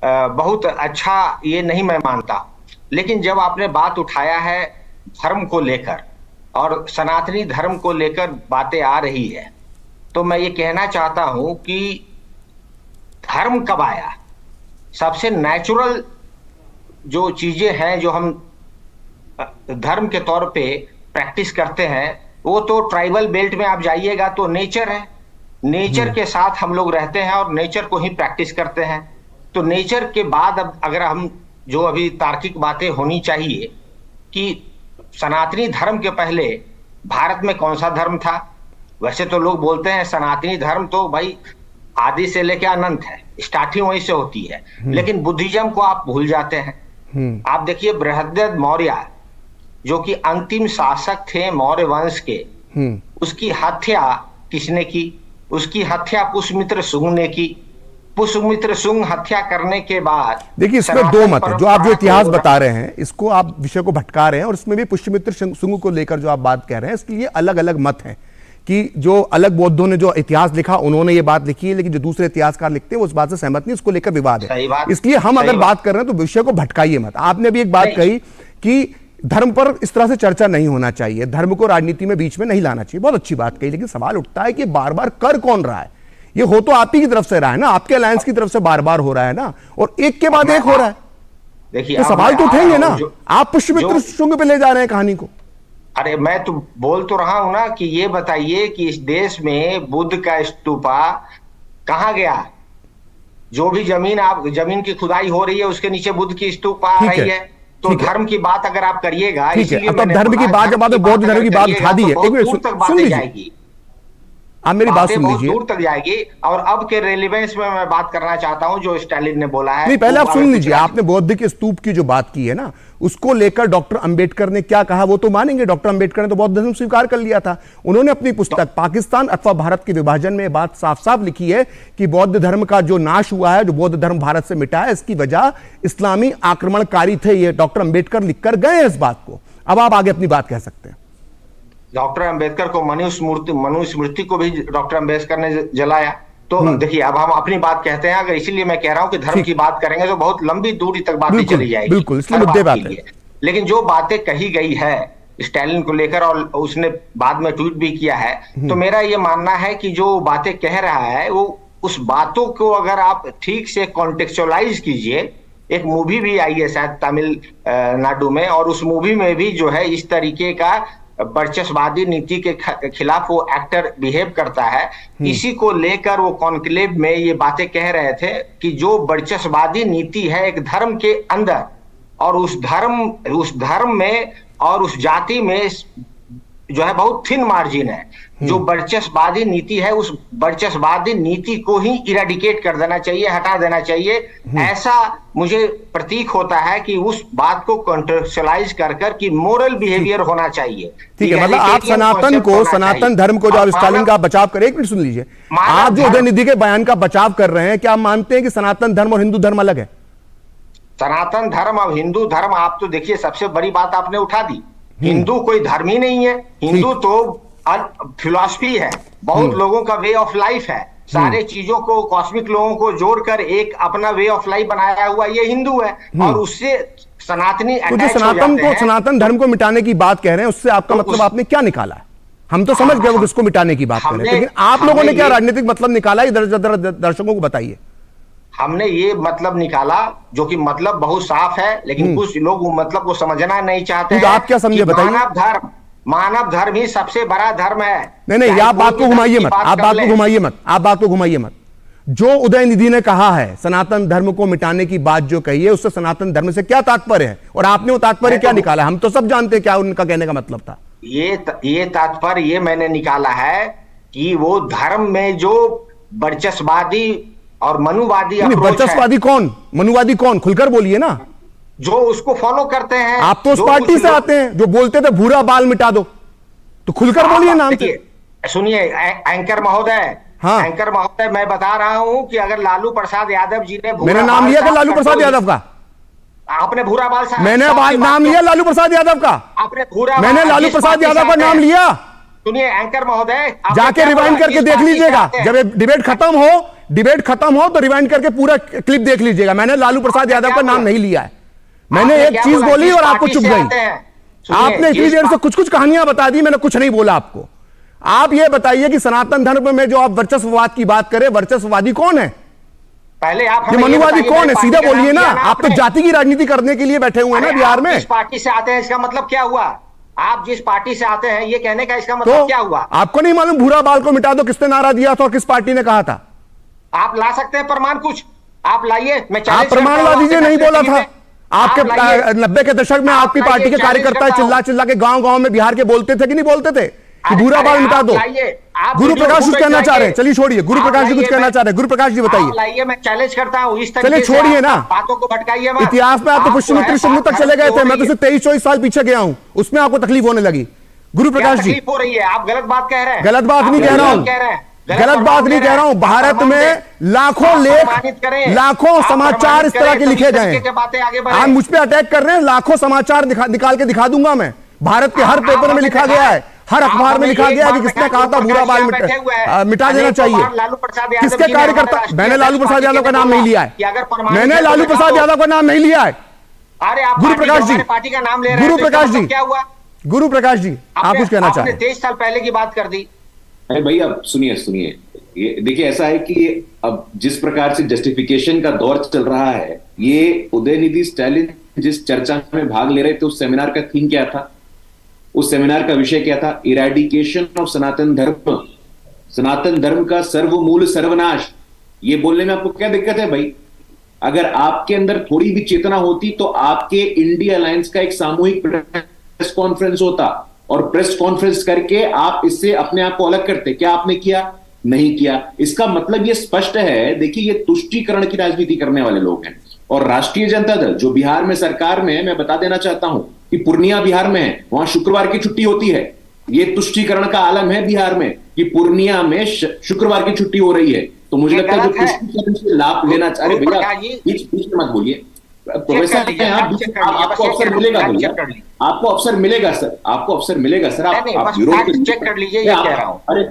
बहुत अच्छा ये नहीं मैं मानता। लेकिन जब आपने बात उठाया है धर्म को लेकर और सनातनी धर्म को लेकर बातें आ रही है, तो मैं ये कहना चाहता हूं कि धर्म कब आया? सबसे नेचुरल जो चीजें हैं जो हम धर्म के तौर पे प्रैक्टिस करते हैं वो तो ट्राइबल बेल्ट में आप जाइएगा तो नेचर है, नेचर के साथ हम लोग रहते हैं और नेचर को ही प्रैक्टिस करते हैं। तो नेचर के बाद अब अगर हम जो अभी तार्किक बातें होनी चाहिए कि सनातनी धर्म के पहले भारत में कौन सा धर्म था? वैसे तो लोग बोलते हैं सनातनी धर्म तो भाई आदि से लेकर अनंत है, स्टार्टिंग वहीं से होती है, लेकिन बुद्धिज्म को आप भूल जाते हैं। आप देखिए बृहद्रथ मौर्य जो कि अंतिम शासक थे मौर्य वंश के, उसकी हत्या किसने की? उसकी हत्या पुष्यमित्र शुंग ने की। पुष्यमित्र शुंग हत्या करने के बाद
देखिए इसमें दो मत है, जो आप जो इतिहास बता रहे हैं इसको आप विषय को भटका रहे हैं, और इसमें भी पुष्यमित्र शुंग को लेकर जो आप बात कह रहे हैं इसके लिए अलग अलग मत हैं कि जो अलग बौद्धों ने जो इतिहास लिखा उन्होंने ये बात लिखी है, लेकिन जो दूसरे इतिहासकार लिखते हैं वो उस बात से सहमत नहीं, उसको लेकर विवाद है। इसलिए हम अगर बात कर रहे हैं तो विषय को भटकाइए मत। आपने भी एक बात कही कि धर्म पर इस तरह से चर्चा नहीं होना चाहिए, धर्म को राजनीति में बीच में नहीं लाना चाहिए, बहुत अच्छी बात कही, लेकिन सवाल उठता है कि बार बार कर कौन रहा है? ये हो तो आप ही की तरफ से रहा है ना, आपके अलायंस की तरफ से बार बार हो रहा है ना, और एक के बाद एक हो रहा है।
देखिए
तो सवाल तो उठेंगे ना, आप पुष्यमित्र शुंग पे ले जा रहे हैं कहानी को।
अरे मैं तो बोल तो रहा हूं ना कि ये बताइए कि इस देश में बुद्ध का स्तूपा कहां गया? जो भी जमीन की खुदाई हो रही है उसके नीचे बुद्ध की स्तूपा आ रही है। तो धर्म की बात अगर आप करिएगा,
इसीलिए अब धर्म की बात जब आपने बौद्ध धर्म की बात उठा दी है, एक मिनट सुन लीजिए, आप मेरी बात सुन लीजिए,
दूर तक जाएगी। और अब के रेलेवेंस में मैं बात करना चाहता हूं जो स्टालिन ने बोला है।
नहीं, पहले आप सुन लीजिए, आपने बौद्ध के स्तूप की जो बात की है ना, उसको लेकर डॉक्टर अंबेडकर ने क्या कहा वो तो मानेंगे। डॉक्टर अंबेडकर ने तो बौद्ध धर्म स्वीकार कर लिया था। उन्होंने अपनी पुस्तक पाकिस्तान अथवा भारत के विभाजन में बात साफ साफ लिखी है कि बौद्ध धर्म का जो नाश हुआ है, जो बौद्ध धर्म भारत से मिटा है, इसकी वजह इस्लामी आक्रमणकारी थे। ये डॉक्टर अंबेडकर लिखकर गए इस बात को। अब आप आगे अपनी बात कह सकते हैं।
डॉक्टर अंबेडकर को मनुस्मृति को भी डॉक्टर अंबेडकर ने जलाया। तो देखिए अब हम अपनी बात कहते हैं, अगर इसीलिए मैं कह रहा हूं कि धर्म की बात करेंगे तो बहुत लंबी दूरी तक बातें चली जाएगी।
बिल्कुल, इसलिए मुद्दे बात है।
लेकिन जो बातें कही गई है स्टालिन को लेकर और उसने बाद में ट्वीट भी किया है, तो मेरा ये मानना है कि जो बातें कह रहा है वो उस बातों को अगर आप ठीक से कॉन्टेक्चुअलाइज कीजिए। एक मूवी भी आई है शायद तमिलनाडु में, और उस मूवी में भी जो है इस तरीके का वर्चस्ववादी नीति के खिलाफ वो एक्टर बिहेव करता है। इसी को लेकर वो कॉन्क्लेव में ये बातें कह रहे थे कि जो वर्चस्ववादी नीति है एक धर्म के अंदर, और उस धर्म में और उस जाति में जो है बहुत थिन मार्जिन है। जो वर्चस्ववादी नीति है उस वर्चस्ववादी नीति को ही इरेडिकेट कर देना चाहिए, हटा देना चाहिए। ऐसा मुझे प्रतीक होता है कि उस बात को कॉन्टेक्चुअलाइज कर कि मोरल बिहेवियर होना चाहिए।
ठीक है, मतलब आप सनातन धर्म को जो आप स्टालिन का बचाव करें, एक मिनट सुन लीजिए, आप जो उदयनिधि के बयान का बचाव कर रहे हैं, क्या आप मानते हैं कि सनातन धर्म और हिंदू धर्म अलग है?
सनातन धर्म और हिंदू धर्म, आप तो देखिए सबसे बड़ी बात आपने उठा दी। हिंदू कोई धर्म ही नहीं है, हिंदू तो फिलॉसफी है, बहुत लोगों का वे ऑफ लाइफ है। सारे चीजों को कॉस्मिक लोगों को जोड़कर एक अपना वे ऑफ लाइफ बनाया हुआ ये हिंदू है, और उससे सनातनी
तो जो सनातन धर्म को मिटाने की बात कह रहे हैं, उससे आपका मतलब आपने क्या निकाला? हम तो समझ गए वो किसको मिटाने की बात कर रहे हैं, लेकिन आप लोगों ने क्या राजनीतिक मतलब निकाला, दर्शकों को बताइए।
हमने ये मतलब निकाला जो कि मतलब बहुत साफ है, लेकिन कुछ लोग मतलब को समझना नहीं चाहते हैं।
आप क्या समझे बताइए?
मानव धर्म ही सबसे बड़ा धर्म है।
नहीं, आप बात को घुमाइए मत, आप बात को घुमाइए मत। जो उदयनिधि ने कहा है सनातन धर्म को मिटाने की बात जो कही है, उससे सनातन धर्म से क्या तात्पर्य है, और आपने वो तात्पर्य क्या निकाला? हम तो सब जानते हैं क्या उनका कहने का मतलब था।
ये तात्पर्य ये मैंने निकाला है कि वो धर्म में जो वर्चस्ववादी और मनुवादी
नहीं,
अप्रोच है,
वर्चस्ववादी कौन, मनुवादी कौन, खुलकर बोलिए ना।
जो उसको फॉलो करते हैं।
आप तो उस
जो
पार्टी
कुछ
से
लोग-
आते हैं जो बोलते थे भूरा बाल मिटा दो, तो खुलकर बोलिए नाम से।
देखिए, सुनिए एंकर महोदय,
हाँ।
एंकर महोदय, मैं बता रहा हूं कि अगर लालू प्रसाद यादव जी ने
मैंने नाम लिया था लालू प्रसाद यादव का,
आपने भूरा बाल
मैंने नाम लिया लालू प्रसाद यादव का,
आपने भूरा
मैंने लालू प्रसाद यादव का नाम लिया।
सुनिए एंकर महोदय,
जाके रिवाइंड करके देख लीजिएगा, जब ये डिबेट खत्म हो तो रिवाइंड करके पूरा क्लिप देख लीजिएगा। मैंने लालू प्रसाद यादव का नाम नहीं लिया है, मैंने एक चीज बोली और आपको चुप गई। आपने इतनी देर से कुछ कुछ कहानियां बता दी, मैंने कुछ नहीं बोला आपको। आप ये बताइए कि सनातन धर्म में जो आप वर्चस्ववाद की बात करें, वर्चस्ववादी कौन है,
पहले आप
ये मनुवादी कौन है, सीधे बोलिए ना। आप तो जाति की राजनीति करने के लिए बैठे हुए हैं ना बिहार में।
जिस पार्टी से आते हैं इसका मतलब क्या हुआ? आप जिस पार्टी से आते हैं ये कहने का इसका मतलब क्या हुआ?
आपको नहीं मालूम भूरा बाल को मिटा दो किसने नारा दिया था और किस पार्टी ने कहा था?
आप ला सकते हैं प्रमाण, कुछ आप लाइए, मैं
आप प्रमाण ला दीजिए, नहीं बोला था। आपके 90 के दशक में आपकी पार्टी के कार्यकर्ता चिल्ला चिल्ला के गांव में बिहार के बोलते थे कि नहीं बोलते थे कि भूरा बाल मिटा दो? गुरु प्रकाश जी कहना चाह रहे हैं, चलिए छोड़िए, गुरु प्रकाश जी कुछ कहना चाह रहे हैं, गुरु प्रकाश जी बताइए।
लाइए, मैं चैलेंज करता हूं, इस
चलिए छोड़िए ना,
बातों को भटकाइए मत।
इतिहास में आप तो पुष्यमित्र शुंग तक चले गए थे, मैं तो सिर्फ 23-24 साल पीछे गया हूं, उसमें आपको तकलीफ होने लगी। गुरु प्रकाश जी
हो रही है, आप गलत बात कह रहे हैं।
गलत बात नहीं कह रहा हूं, गलत बात नहीं कह रहा हूं। भारत में लाखों लेख, लाखों समाचार इस तरह के लिखे गए हैं। आप मुझ पे अटैक कर रहे हैं, लाखों समाचार निकाल के दिखा दूंगा मैं। भारत के हर पेपर में लिखा गया है, हर अखबार में लिखा गया है कि किसने कहा था भूरा बाल मिटा देना चाहिए। किसके कार्यकर्ता? मैंने लालू प्रसाद यादव का नाम नहीं लिया है, मैंने लालू प्रसाद यादव का नाम नहीं लिया है।
अरे आप
गुरु प्रकाश जी,
पार्टी का नाम ले रहे हैं,
गुरु प्रकाश जी,
क्या हुआ?
गुरु प्रकाश जी आप कुछ कहना चाह रहे हैं?
23 साल पहले की बात कर दी।
अरे भैया सुनिए, ये देखिए, ऐसा है कि अब जिस प्रकार से जस्टिफिकेशन का दौर चल रहा है, ये उदयनिधि स्टालिन जिस चर्चा में भाग ले रहे थे, उस सेमिनार का थीम क्या था? उस सेमिनार का विषय क्या था? इरेडिकेशन ऑफ सनातन धर्म, सनातन धर्म का सर्वमूल सर्वनाश। ये बोलने में आपको क्या दिक्कत है भाई? अगर आपके अंदर थोड़ी भी चेतना होती तो आपके इंडिया अलायंस का एक सामूहिक प्रेस कॉन्फ्रेंस होता और प्रेस कॉन्फ्रेंस करके आप इससे अपने आप को अलग करते। क्या आपने किया? नहीं किया। इसका मतलब ये स्पष्ट है, देखिए, ये तुष्टीकरण की राजनीति करने वाले लोग हैं। और राष्ट्रीय जनता दल जो बिहार में सरकार में है, मैं बता देना चाहता हूं कि पूर्णिया बिहार में है, वहां शुक्रवार की छुट्टी होती है। ये तुष्टीकरण का आलम है बिहार में कि पूर्णिया में शुक्रवार की छुट्टी हो रही है। तो मुझे लगता है जो तुष्टीकरण से लाभ लेना चाह रहे, भैया बीच में मत बोलिए, प्रोफेसर आपको अवसर मिलेगा भैया, आपको अवसर मिलेगा सर, आपको अवसर मिलेगा सर। आप विरोध
चेक कर लीजिए, ये कह रहा हूं।
अरे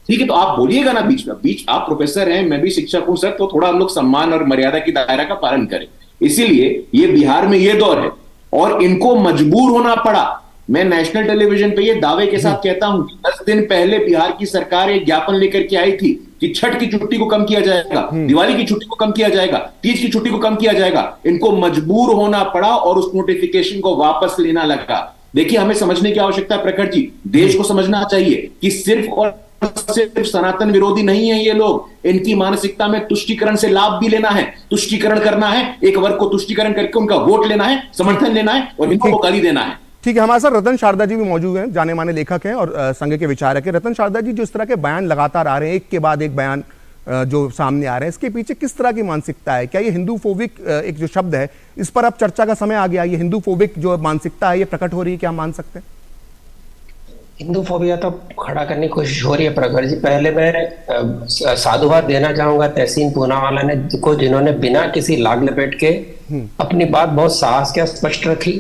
ठीक है, तो आप बोलिएगा ना बीच में। आप प्रोफेसर हैं, मैं भी शिक्षक हूं सर, तो थोड़ा हम लोग सम्मान और मर्यादा की दायरा का पालन करें। इसीलिए ये बिहार में ये दौर है और इनको मजबूर होना पड़ा। मैं नेशनल टेलीविजन पे ये दावे के साथ कहता हूं कि 10 दिन पहले बिहार की सरकार एक ज्ञापन लेकर के आई थी कि छठ की छुट्टी को कम किया जाएगा, दिवाली की छुट्टी को कम किया जाएगा, तीज की छुट्टी को कम किया जाएगा। इनको मजबूर होना पड़ा और उस नोटिफिकेशन को वापस लेना लगा। देखिए, हमें समझने की आवश्यकता है प्रखर जी, देश को समझना चाहिए कि सिर्फ और सिर्फ सनातन विरोधी नहीं है ये लोग, इनकी मानसिकता में तुष्टीकरण से लाभ भी लेना है, तुष्टीकरण करना है, एक वर्ग को तुष्टीकरण करके उनका वोट लेना है, समर्थन लेना है और इनको गाली देना है।
ठीक है, हमारे साथ रतन शारदा जी भी मौजूद हैं, जाने माने लेखक हैं और संघ के विचारक हैं। रतन शारदा जी, जो इस तरह के बयान लगातार आ रहे हैं, एक के बाद एक बयान जो सामने आ रहे हैं, इसके पीछे किस तरह की मानसिकता है? क्या ये हिंदू फोबिक एक जो शब्द है, इस पर अब चर्चा का समय आ गया, ये हिंदू फोबिक जो मानसिकता है ये प्रकट हो रही है, क्या हम मान सकते हैं?
हिंदू फोबिया तो खड़ा करने की कोशिश हो रही है प्रखर जी। पहले मैं साधुवाद देना चाहूंगा तहसीन पूनावाला ने को, जिन्होंने बिना किसी लाग लपेट के अपनी बात बहुत साहस के स्पष्ट रखी।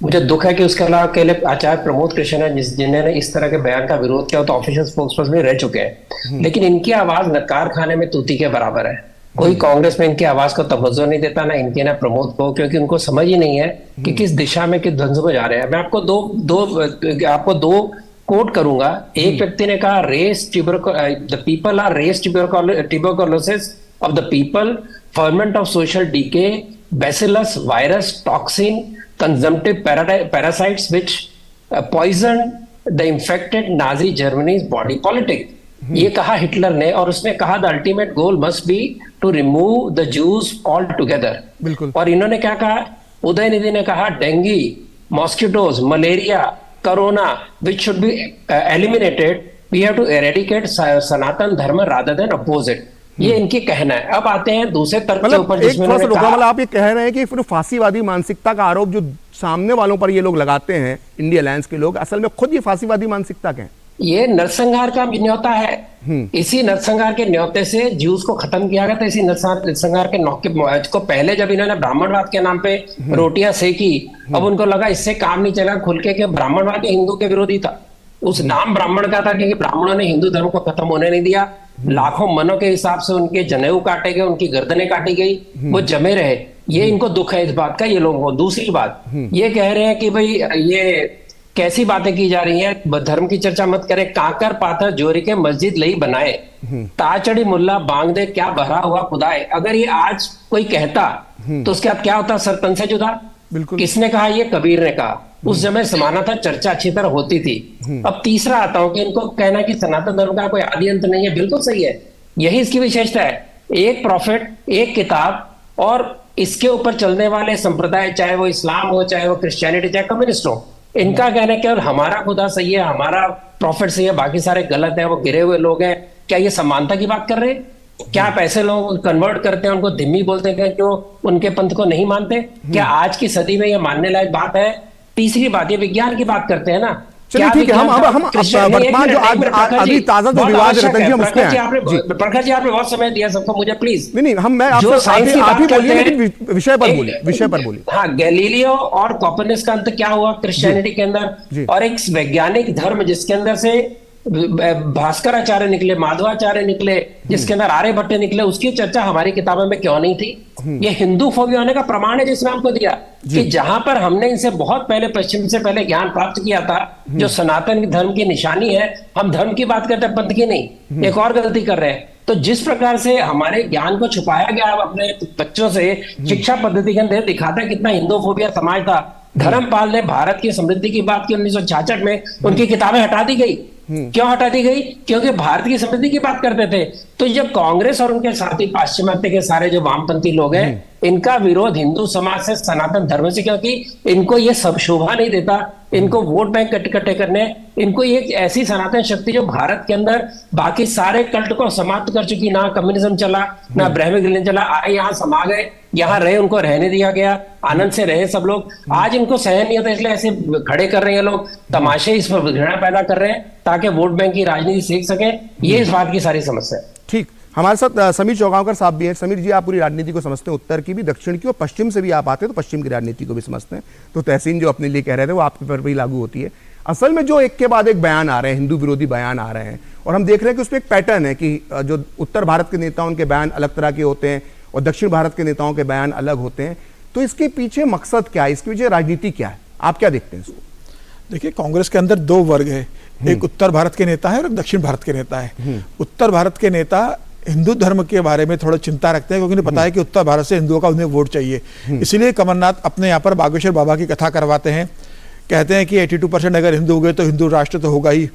मुझे दुख है कि उसके अलावा आचार्य प्रमोद कृष्ण है जिन्होंने इस तरह के बयान का विरोध किया, तो ऑफिशियल स्पोक्सपर्सन भी रह चुके हैं, लेकिन इनकी आवाज नकार खाने में तूती के बराबर है। कोई कांग्रेस में इनकी आवाज को तवज्जो नहीं देता, ना इनके ना प्रमोद को, क्योंकि उनको समझ ही नहीं है कि किस दिशा में किस ध्वंस में जा रहे हैं। मैं आपको दो कोट करूंगा। एक व्यक्ति ने कहा, the people are race tuberculosis of the people, ferment of social decay, bacillus virus toxin consumptive parasites which poison the infected Nazi Germany's body politic. ये कहा हिटलर ने, और उसने कहा the ultimate goal must be to remove the Jews altogether.
बिल्कुल।
और इन्होंने क्या कहा? उदयनिधि ने कहा dengue, mosquitoes, malaria, corona which should be eliminated we have to eradicate Sanatan Dharma rather than oppose it, ये इनकी कहना है। अब आते हैं दूसरे तर्क के ऊपर, जिसमें
थोड़ा सा रोकना, मतलब आप ये कह रहे हैं कि फिर फांसीवादी मानसिकता का आरोप जो सामने वालों पर ये लोग लगाते हैं, इंडिया अलायंस के लोग, असल में खुद ये फांसीवादी मानसिकता के हैं।
ये नरसंहार का न्योता है। इसी नरसंहार के न्योते से ज्यूज को खत्म किया गया था। इसी नरसंहार के नौके को पहले जब इन्होंने ब्राह्मणवाद के नाम पे रोटियां सेकी, अब उनको लगा इससे काम नहीं चला, खुल के ब्राह्मणवाद हिंदू के विरोधी था। उस नाम ब्राह्मण का था क्योंकि ब्राह्मणों ने हिंदू धर्म को खत्म होने नहीं दिया। लाखों मनों के हिसाब से उनके जनेऊ काटे गए, उनकी गर्दनें काटी गई, वो जमे रहे। ये इनको दुख है इस बात का, ये लोगों को। दूसरी बात ये कह रहे हैं कि भाई ये कैसी बातें की जा रही हैं, धर्म की चर्चा मत करें। कांकर पाथर जोरी के मस्जिद लई बनाए, ताचड़ी मुल्ला बांग दे क्या भरा हुआ खुदाए। अगर ये आज कोई कहता तो उसके बाद क्या होता, सरपंच से जुदा।
बिल्कुल।
किसने कहा? ये कबीर ने कहा। उस समय समाना था, चर्चा अच्छी तरह होती थी। अब तीसरा आता हूं कि इनको कहना कि सनातन धर्म का कोई आदि अंत नहीं है, बिल्कुल सही है, यही इसकी विशेषता है। एक प्रॉफिट, एक किताब, और इसके ऊपर चलने वाले संप्रदाय, चाहे वो इस्लाम हो, चाहे वो क्रिश्चियनिटी, चाहे कम्युनिस्ट हो, इनका कहना है केवल हमारा खुदा सही है, हमारा प्रॉफिट सही है, बाकी सारे गलत है, वो गिरे हुए लोग हैं। क्या ये समानता की बात कर रहे हैं? क्या आप ऐसे लोग कन्वर्ट करते हैं, उनको धिम्मी बोलते हैं जो उनके पंथ को नहीं मानते? क्या आज की सदी में ये मानने लायक बात है? तीसरी बात, ये विज्ञान की बात करते हैं ना।
चलिए ठीक है, हम वर्तमान जो अभी ताजा जो विवाद है, रतन जी, हम उसमें हैं।
प्रखर जी, आपने बहुत समय दिया सबको, मुझे प्लीज।
नहीं, हम मैं आप ही बोलिए, लेकिन विषय पर बोलिए।
हाँ, गैलीलियो और कोपर्निकस का अंत क्या हुआ क्रिश्चियनिटी के अंदर, और एक वैज्ञानिक धर्म जिसके अंदर से भास्कराचार्य निकले, माधवाचार्य निकले, जिसके अंदर आर्यभट्ट निकले, उसकी चर्चा हमारी किताबों में क्यों नहीं थी? ये हिंदू फोबिया होने का प्रमाण है जिसने हमको दिया कि जहां पर हमने इनसे बहुत पहले, पश्चिम से पहले ज्ञान प्राप्त किया था, जो सनातन धर्म की निशानी है, हम धर्म की बात करते हैं, पंथ की नहीं। एक और गलती कर रहे हैं। तो जिस प्रकार से हमारे ज्ञान को छुपाया गया अपने बच्चों से, शिक्षा पद्धति के अंदर दिखाता है कितना हिंदू फोबिया समाज था। धर्मपाल ने भारत की समृद्धि की बात की 1966 में, उनकी किताबें हटा दी गई। क्यों हटा दी गई? क्योंकि भारत की समृद्धि की बात करते थे। तो जब कांग्रेस और उनके साथी पाश्चिमात्य के सारे जो वामपंथी लोग हैं, इनका विरोध हिंदू समाज से, सनातन धर्म से, क्योंकि इनको ये सब शोभा नहीं देता, इनको वोट बैंक इकट्ठे करने, इनको ये ऐसी सनातन शक्ति जो भारत के अंदर बाकी सारे कल्ट को समाप्त कर चुकी, ना कम्युनिज्म चला, ना ब्राह्मण रिलीजन चला, आए यहाँ समा गए, यहाँ रहे, उनको रहने दिया गया, आनंद से रहे सब लोग। आज इनको सहन नहीं होता, इसलिए ऐसे खड़े कर रहे हैं लोग, तमाशे इस पर घृणा पैदा कर रहे हैं ताकि वोट बैंक की राजनीति सीख सके। ये इस बात की सारी समस्या है।
ठीक, हमारे साथ समीर चौगांवकर साहब भी हैं। समीर जी, आप पूरी राजनीति को समझते हैं, उत्तर की भी, दक्षिण की, और पश्चिम से भी आप आते हैं तो पश्चिम की राजनीति को भी समझते हैं। तो तहसीन जो अपने लिए कह रहे थे वो आपके पर भी लागू होती है। असल में जो एक के बाद एक बयान आ रहे हैं, हिंदू विरोधी बयान आ रहे हैं, और हम देख रहे हैं कि उसमें एक पैटर्न है कि जो उत्तर भारत के नेता, उनके बयान अलग तरह के होते हैं और दक्षिण भारत के नेताओं के बयान अलग होते हैं। तो इसके पीछे मकसद क्या है, इसके पीछे राजनीति क्या है, आप क्या देखते हैं इसको?
देखिए, कांग्रेस के अंदर दो वर्ग है, एक उत्तर भारत के नेता है और एक दक्षिण भारत के नेता है। उत्तर भारत के नेता हिंदू धर्म के बारे में थोड़ा चिंता रखते हैं, क्योंकि उन्हें पता है कि उत्तर भारत से हिंदुओं का उन्हें वोट चाहिए। इसलिए कमलनाथ अपने यहाँ पर बागेश्वर बाबा की कथा करवाते हैं, कहते हैं कि 82% अगर हिंदू हो गए तो हिंदू राष्ट्र तो होगा ही।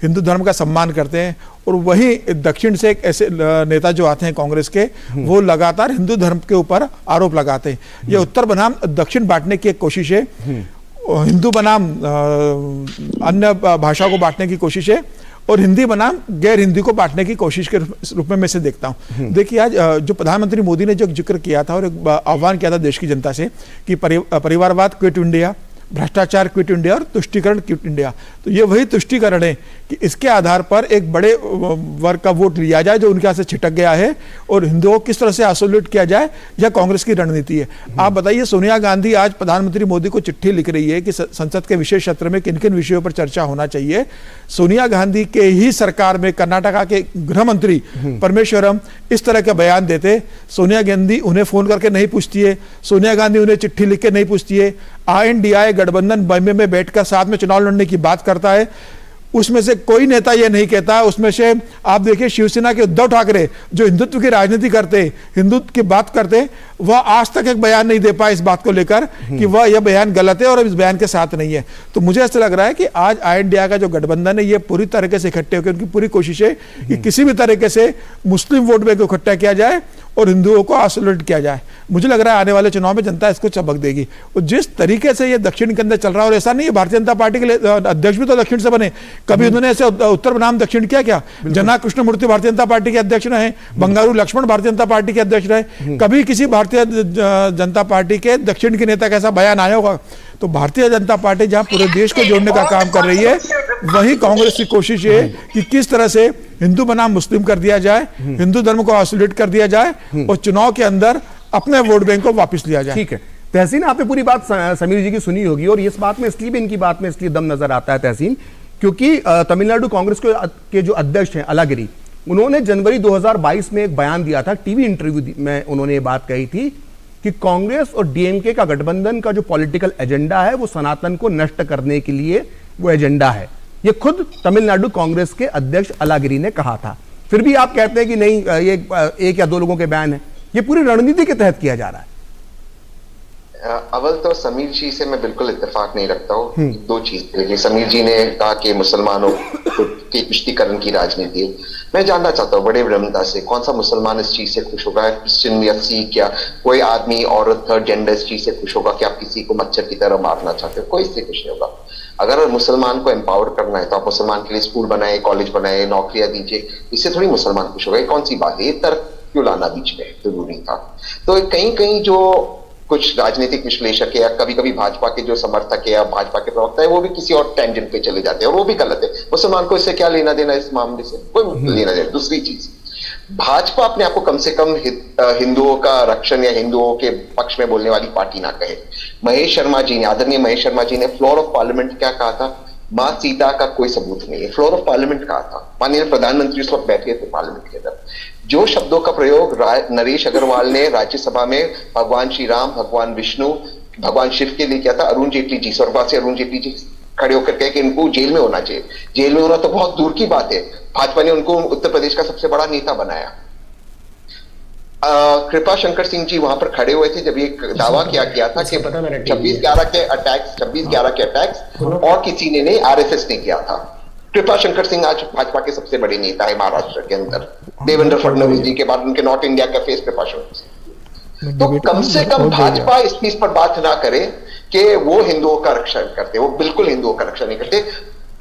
हिंदू धर्म का सम्मान करते हैं। और वहीं दक्षिण से एक ऐसे नेता जो आते हैं कांग्रेस के, वो लगातार हिंदू धर्म के ऊपर आरोप लगाते हैं। ये उत्तर बनाम दक्षिण बांटने की एक कोशिश है, हिंदू बनाम अन्य भाषा को बांटने की कोशिश है, और हिंदी बनाम गैर हिंदी को बांटने की कोशिश के रूप में मैं से देखता हूँ। देखिए, आज जो प्रधानमंत्री मोदी ने जो जिक्र किया था और एक आह्वान किया था देश की जनता से कि परिवारवाद क्विट इंडिया, भ्रष्टाचार क्विट इंडिया और तुष्टीकरण क्विट इंडिया, तो ये वही तुष्टीकरण है कि इसके आधार पर एक बड़े वर्ग का वोट लिया जाए जो उनके यहाँ से छिटक गया है, और हिंदुओं को किस तरह से आइसोलेट किया जाए, यह कांग्रेस की रणनीति है। आप बताइए, सोनिया गांधी आज प्रधानमंत्री मोदी को चिट्ठी लिख रही है कि संसद के विशेष सत्र में किन किन विषयों पर चर्चा होना चाहिए। सोनिया गांधी के ही सरकार में कर्नाटका के गृह मंत्री परमेश्वरम इस तरह का बयान देते, सोनिया गांधी उन्हें फोन करके नहीं पूछती है, सोनिया गांधी उन्हें चिट्ठी लिख के नहीं पूछती है। INDI गठबंधन बॉम्बे में बैठकर साथ में चुनाव लड़ने की बात करता है, उसमें से कोई नेता ये नहीं कहता। उसमें से आप देखिए, शिवसेना के उद्धव ठाकरे जो हिंदुत्व की राजनीति करते, हिंदुत्व की बात करते, वह आज तक एक बयान नहीं दे पाया इस बात को लेकर कि वह यह बयान गलत है और अब इस बयान के साथ नहीं है। तो मुझे ऐसा लग रहा है कि आज INDI का जो गठबंधन है ये पूरी तरीके से इकट्ठे होकर, उनकी पूरी कोशिश है कि किसी भी तरीके से मुस्लिम वोट बैंक को इकट्ठा किया जाए और हिंदुओं को आइसोलेट किया जाए। मुझे लग रहा है आने वाले चुनाव में जनता इसको चबक देगी। और जिस तरीके से ये दक्षिण के अंदर चल रहा है, और ऐसा नहीं है भारतीय जनता पार्टी के अध्यक्ष भी तो दक्षिण से बने, कभी उन्होंने ऐसे उत्तर बनाम दक्षिण किया क्या? जना कृष्णमूर्ति भारतीय जनता पार्टी के अध्यक्ष रहे, बंगारू लक्ष्मण भारतीय जनता पार्टी के अध्यक्ष रहे, कभी किसी भारतीय जनता पार्टी के दक्षिण के नेता का ऐसा बयान आया होगा? तो भारतीय जनता पार्टी जहां पूरे देश को जोड़ने का काम कर रही है, वही कांग्रेस की कोशिश है कि किस तरह से हिंदू बनाम मुस्लिम कर दिया जाए, हिंदू धर्म को आइसोलेट कर दिया जाए और चुनाव के अंदर अपने वोट बैंक को वापस लिया जाए।
ठीक है तहसीन, आपने पूरी बात समीर जी की सुनी होगी और इस बात में इसलिए भी इनकी बात में इसलिए दम नजर आता है तहसीन, क्योंकि तमिलनाडु कांग्रेस के जो अध्यक्ष हैं अलागिरी, उन्होंने जनवरी 2022 में एक बयान दिया था, टीवी इंटरव्यू में उन्होंने ये बात कही थी कि कांग्रेस और DMK का गठबंधन का जो पॉलिटिकल एजेंडा है वो सनातन को नष्ट करने के लिए वो एजेंडा है। ये खुद तमिलनाडु कांग्रेस के अध्यक्ष अलागिरी ने कहा था। फिर भी आप कहते हैं कि नहीं, ये एक या दो लोगों के बयान है, ये पूरी रणनीति के तहत किया जा रहा है।
अव्वल तो समीर जी से मैं बिल्कुल इत्तेफाक नहीं रखता हूँ। दो चीज देखिए, समीर जी ने कहा कि मुसलमानों के तुष्टीकरण की राजनीति है। मैं जानना चाहता हूँ बड़े विनम्रता से, कौन सा मुसलमान इस चीज से खुश होगा, क्रिश्चियन या सिख या कोई आदमी औरत थर्ड जेंडर इस चीज से खुश होगा कि आप किसी को मच्छर की तरह मारना चाहते हो? कोई इससे खुश नहीं होगा। अगर मुसलमान को एम्पावर करना है तो आप मुसलमान के लिए स्कूल बनाए, कॉलेज बनाए, नौकरियां दीजिए, इससे थोड़ी मुसलमान खुश होगा। कौन सी बात है? ये तर्क क्यों लाना बीच में जरूरी था? तो कहीं कहीं जो कुछ राजनीतिक विश्लेषक है या कभी कभी भाजपा के जो समर्थक है या भाजपा के प्रवक्ता है, वो भी किसी और टेंजेंट पे चले जाते हैं और वो भी गलत है। मुसलमान को इससे क्या लेना देना, इस मामले से कोई लेना देना। दूसरी चीज, भाजपा अपने आप को कम से कम हिंदुओं का रक्षण या हिंदुओं के पक्ष में बोलने वाली पार्टी ना कहे। महेश शर्मा जी ने, आदरणीय महेश शर्मा जी ने फ्लोर ऑफ पार्लियामेंट क्या कहा था? मां सीता का कोई सबूत नहीं है, फ्लोर ऑफ पार्लियामेंट कहा था। माननीय प्रधानमंत्री उस वक्त बैठे थे पार्लियामेंट के अंदर। जो शब्दों का प्रयोग नरेश अग्रवाल ने राज्यसभा में भगवान श्री राम, भगवान विष्णु, भगवान शिव के लिए किया था, अरुण जेटली जी, स्वर्गवासी अरुण जेटली जी खड़े होकर कहे कि इनको जेल में होना चाहिए। जेल में होना तो बहुत दूर की बात है, भाजपा ने उनको उत्तर प्रदेश का सबसे बड़ा नेता बनाया। कृपा शंकर सिंह जी वहां पर खड़े हुए थे जब ये दावा किया गया था कि 26/11 के अटैक्स और किसी ने नहीं, RSS ने किया था। कृपा शंकर सिंह आज भाजपा के सबसे बड़े नेता है महाराष्ट्र के अंदर, देवेंद्र फडणवीस जी के बाद उनके नॉर्थ इंडिया का फेस कृपा शंकर सिंह। तो कम से कम भाजपा इस चीज पर बात ना करे कि वो हिंदुओं का रक्षण करते, वो बिल्कुल हिंदुओं का रक्षण नहीं करते।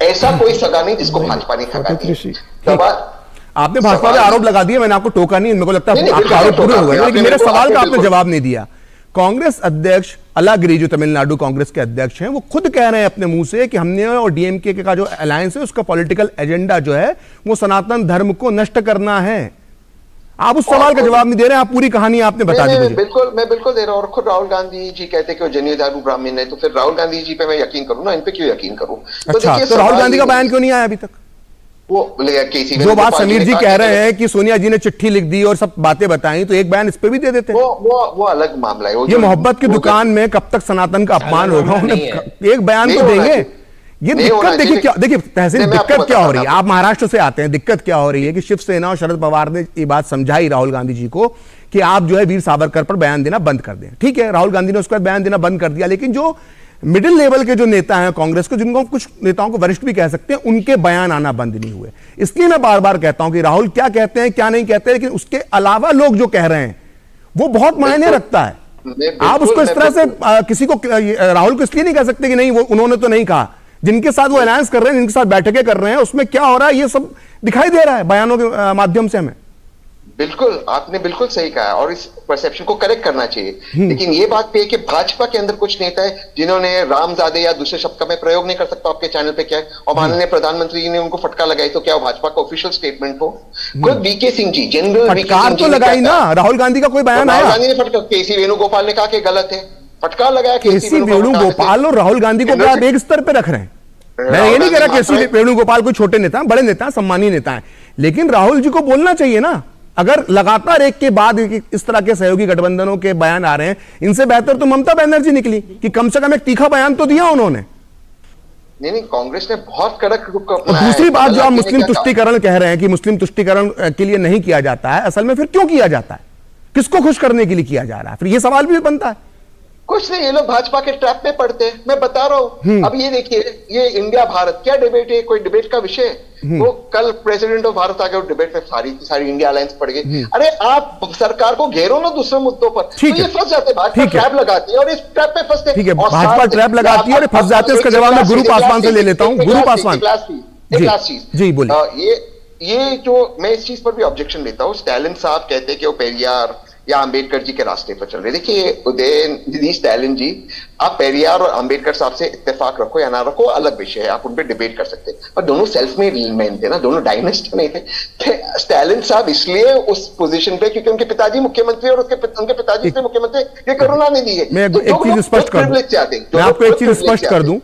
ऐसा कोई सगा नहीं जिसको भाजपा ने ठगा दिया।
आपने भाजपा पे आरोप लगा दिया, मैंने आपको टोका नहीं, मेरे को लगता है आपके आरोप पूरे हो गए, लेकिन मेरे सवाल का आपने जवाब नहीं दिया। कांग्रेस अध्यक्ष अलागिरी जो तमिलनाडु कांग्रेस के अध्यक्ष हैं, वो खुद कह रहे हैं अपने मुंह से कि हमने और DMK का जो अलायंस है उसका पॉलिटिकल एजेंडा जो है वो सनातन धर्म को नष्ट करना है। आप उस सवाल का जवाब नहीं दे रहे हैं, आप पूरी कहानी आपने बता दी मुझे।
मैं बिल्कुल दे रहा हूँ। और खुद राहुल गांधी जी कहते हैं कि वो जनेऊधारी ब्राह्मण है, तो फिर राहुल गांधी जी पे मैं यकीन करूँ ना, इन पे क्यों यकीन करूँ?
अच्छा, तो राहुल गांधी का बयान क्यों नहीं आया अभी तक?
वो
जो बात समीर जी कह रहे हैं कि सोनिया जी ने चिट्ठी लिख दी और सब बातें बताई, तो एक बयान इस पे भी दे देते हैं।
वो अलग मामला है।
ये मोहब्बत की दुकान में कब तक सनातन का अपमान होगा? उन्हें एक बयान तो देंगे। ये दिक्कत देखिए क्या, देखिए तहसीन दिक्कत क्या हो रही है, आप महाराष्ट्र से आते हैं, दिक्कत क्या हो रही है कि शिवसेना और शरद पवार ने ये बात समझाई राहुल गांधी जी को कि आप जो है वीर सावरकर पर बयान देना बंद कर दें। ठीक है, राहुल गांधी ने उसका बयान देना बंद कर दिया, लेकिन जो मिडिल लेवल के जो नेता हैं कांग्रेस के, जिनको कुछ नेताओं को वरिष्ठ भी कह सकते हैं, उनके बयान आना बंद नहीं हुए। इसलिए मैं बार बार कहता हूं कि राहुल क्या कहते हैं क्या नहीं कहते, लेकिन उसके अलावा लोग जो कह रहे हैं वो बहुत मायने रखता है। आप उसको इस तरह से किसी को, राहुल को इसलिए नहीं कह सकते कि नहीं वो उन्होंने तो नहीं कहा। जिनके साथ वो अलायंस कर रहे हैं, जिनके साथ बैठकें कर रहे हैं, उसमें क्या हो रहा है ये सब दिखाई दे रहा है बयानों के माध्यम से हमें।
बिल्कुल, आपने बिल्कुल सही कहा और इस परसेप्शन को करेक्ट करना चाहिए। लेकिन ये बात पे है कि भाजपा के अंदर कुछ नेता है जिन्होंने रामजादे या दूसरे शब्द का मैं प्रयोग नहीं कर सकता आपके चैनल पे, क्या है, और माननीय प्रधानमंत्री जी ने उनको फटका लगाई, तो क्या वो भाजपा का ऑफिशियल स्टेटमेंट हो? खुद VK सिंह जी, जनरल
फटकार तो लगाई ना, राहुल गांधी का कोई बयान आया?
राहुल गांधी ने फटकार, KC वेणुगोपाल ने कहा कि गलत है, फटकार लगाया।
KC वेणुगोपाल और राहुल गांधी को क्या आप एक स्तर पे रख रहे हैं? मैं ये नहीं कह रहा KC वेणुगोपाल कोई छोटे नेता, बड़े नेता, सम्मानीय नेता है, लेकिन राहुल जी को बोलना चाहिए ना। अगर लगातार एक के बाद इस तरह के सहयोगी गठबंधनों के बयान आ रहे हैं, इनसे बेहतर तो ममता बनर्जी निकली कि कम से कम एक तीखा बयान तो दिया उन्होंने।
नहीं, कांग्रेस ने बहुत कड़क रुख
अपनाया। दूसरी बात जो आप मुस्लिम तुष्टीकरण कह रहे हैं कि मुस्लिम तुष्टीकरण के लिए नहीं किया जाता है, असल में फिर क्यों किया जाता है? किसको खुश करने के लिए किया जा रहा है? फिर ये सवाल भी बनता है।
कुछ नहीं, ये लोग भाजपा के ट्रैप में पड़ते हैं, मैं बता रहा हूं। अब ये देखिए, ये इंडिया भारत क्या डिबेट है? कोई डिबेट का विषय है? वो कल प्रेसिडेंट ऑफ भारत आ गए, डिबेट में सारी इंडिया अलायंस पड़ गई। अरे आप सरकार को घेरो ना दूसरे मुद्दों पर, तो ये फंस जाते हैं, भाजपा ट्रैप लगाती है और इस ट्रैप में फंसते हैं।
ठीक है, भाजपा ट्रैप लगाती है और फंस जाते हैं। इसका जवाब मैं गुरु पासवान से ले लेता हूं। गुरु पासवान,
एक लास्ट चीज
जी बोलिए।
ये जो मैं इस चीज पर भी ऑब्जेक्शन लेता हूँ, स्टालिन साहब कहते हैं कि वो पेरियार या अंबेडकर जी के रास्ते पर चल रहे। देखिए उदयनिधि स्टालिन जी, आप पेरियार और अंबेडकर साहब से इत्तेफाक रखो या ना रखो, अलग विषय है, आप उन पर डिबेट कर सकते हैं, पर दोनों सेल्फ मेड मैन थे ना, दोनों डायनेस्ट नहीं थे। स्टालिन साहब इसलिए उस पोजीशन पे क्योंकि उनके पिताजी मुख्यमंत्री और उनके पिताजी से मुख्यमंत्री ये करुणानिधि है।
मैं एक चीज स्पष्ट कर दूं, मैं आपको एक चीज स्पष्ट कर दूं,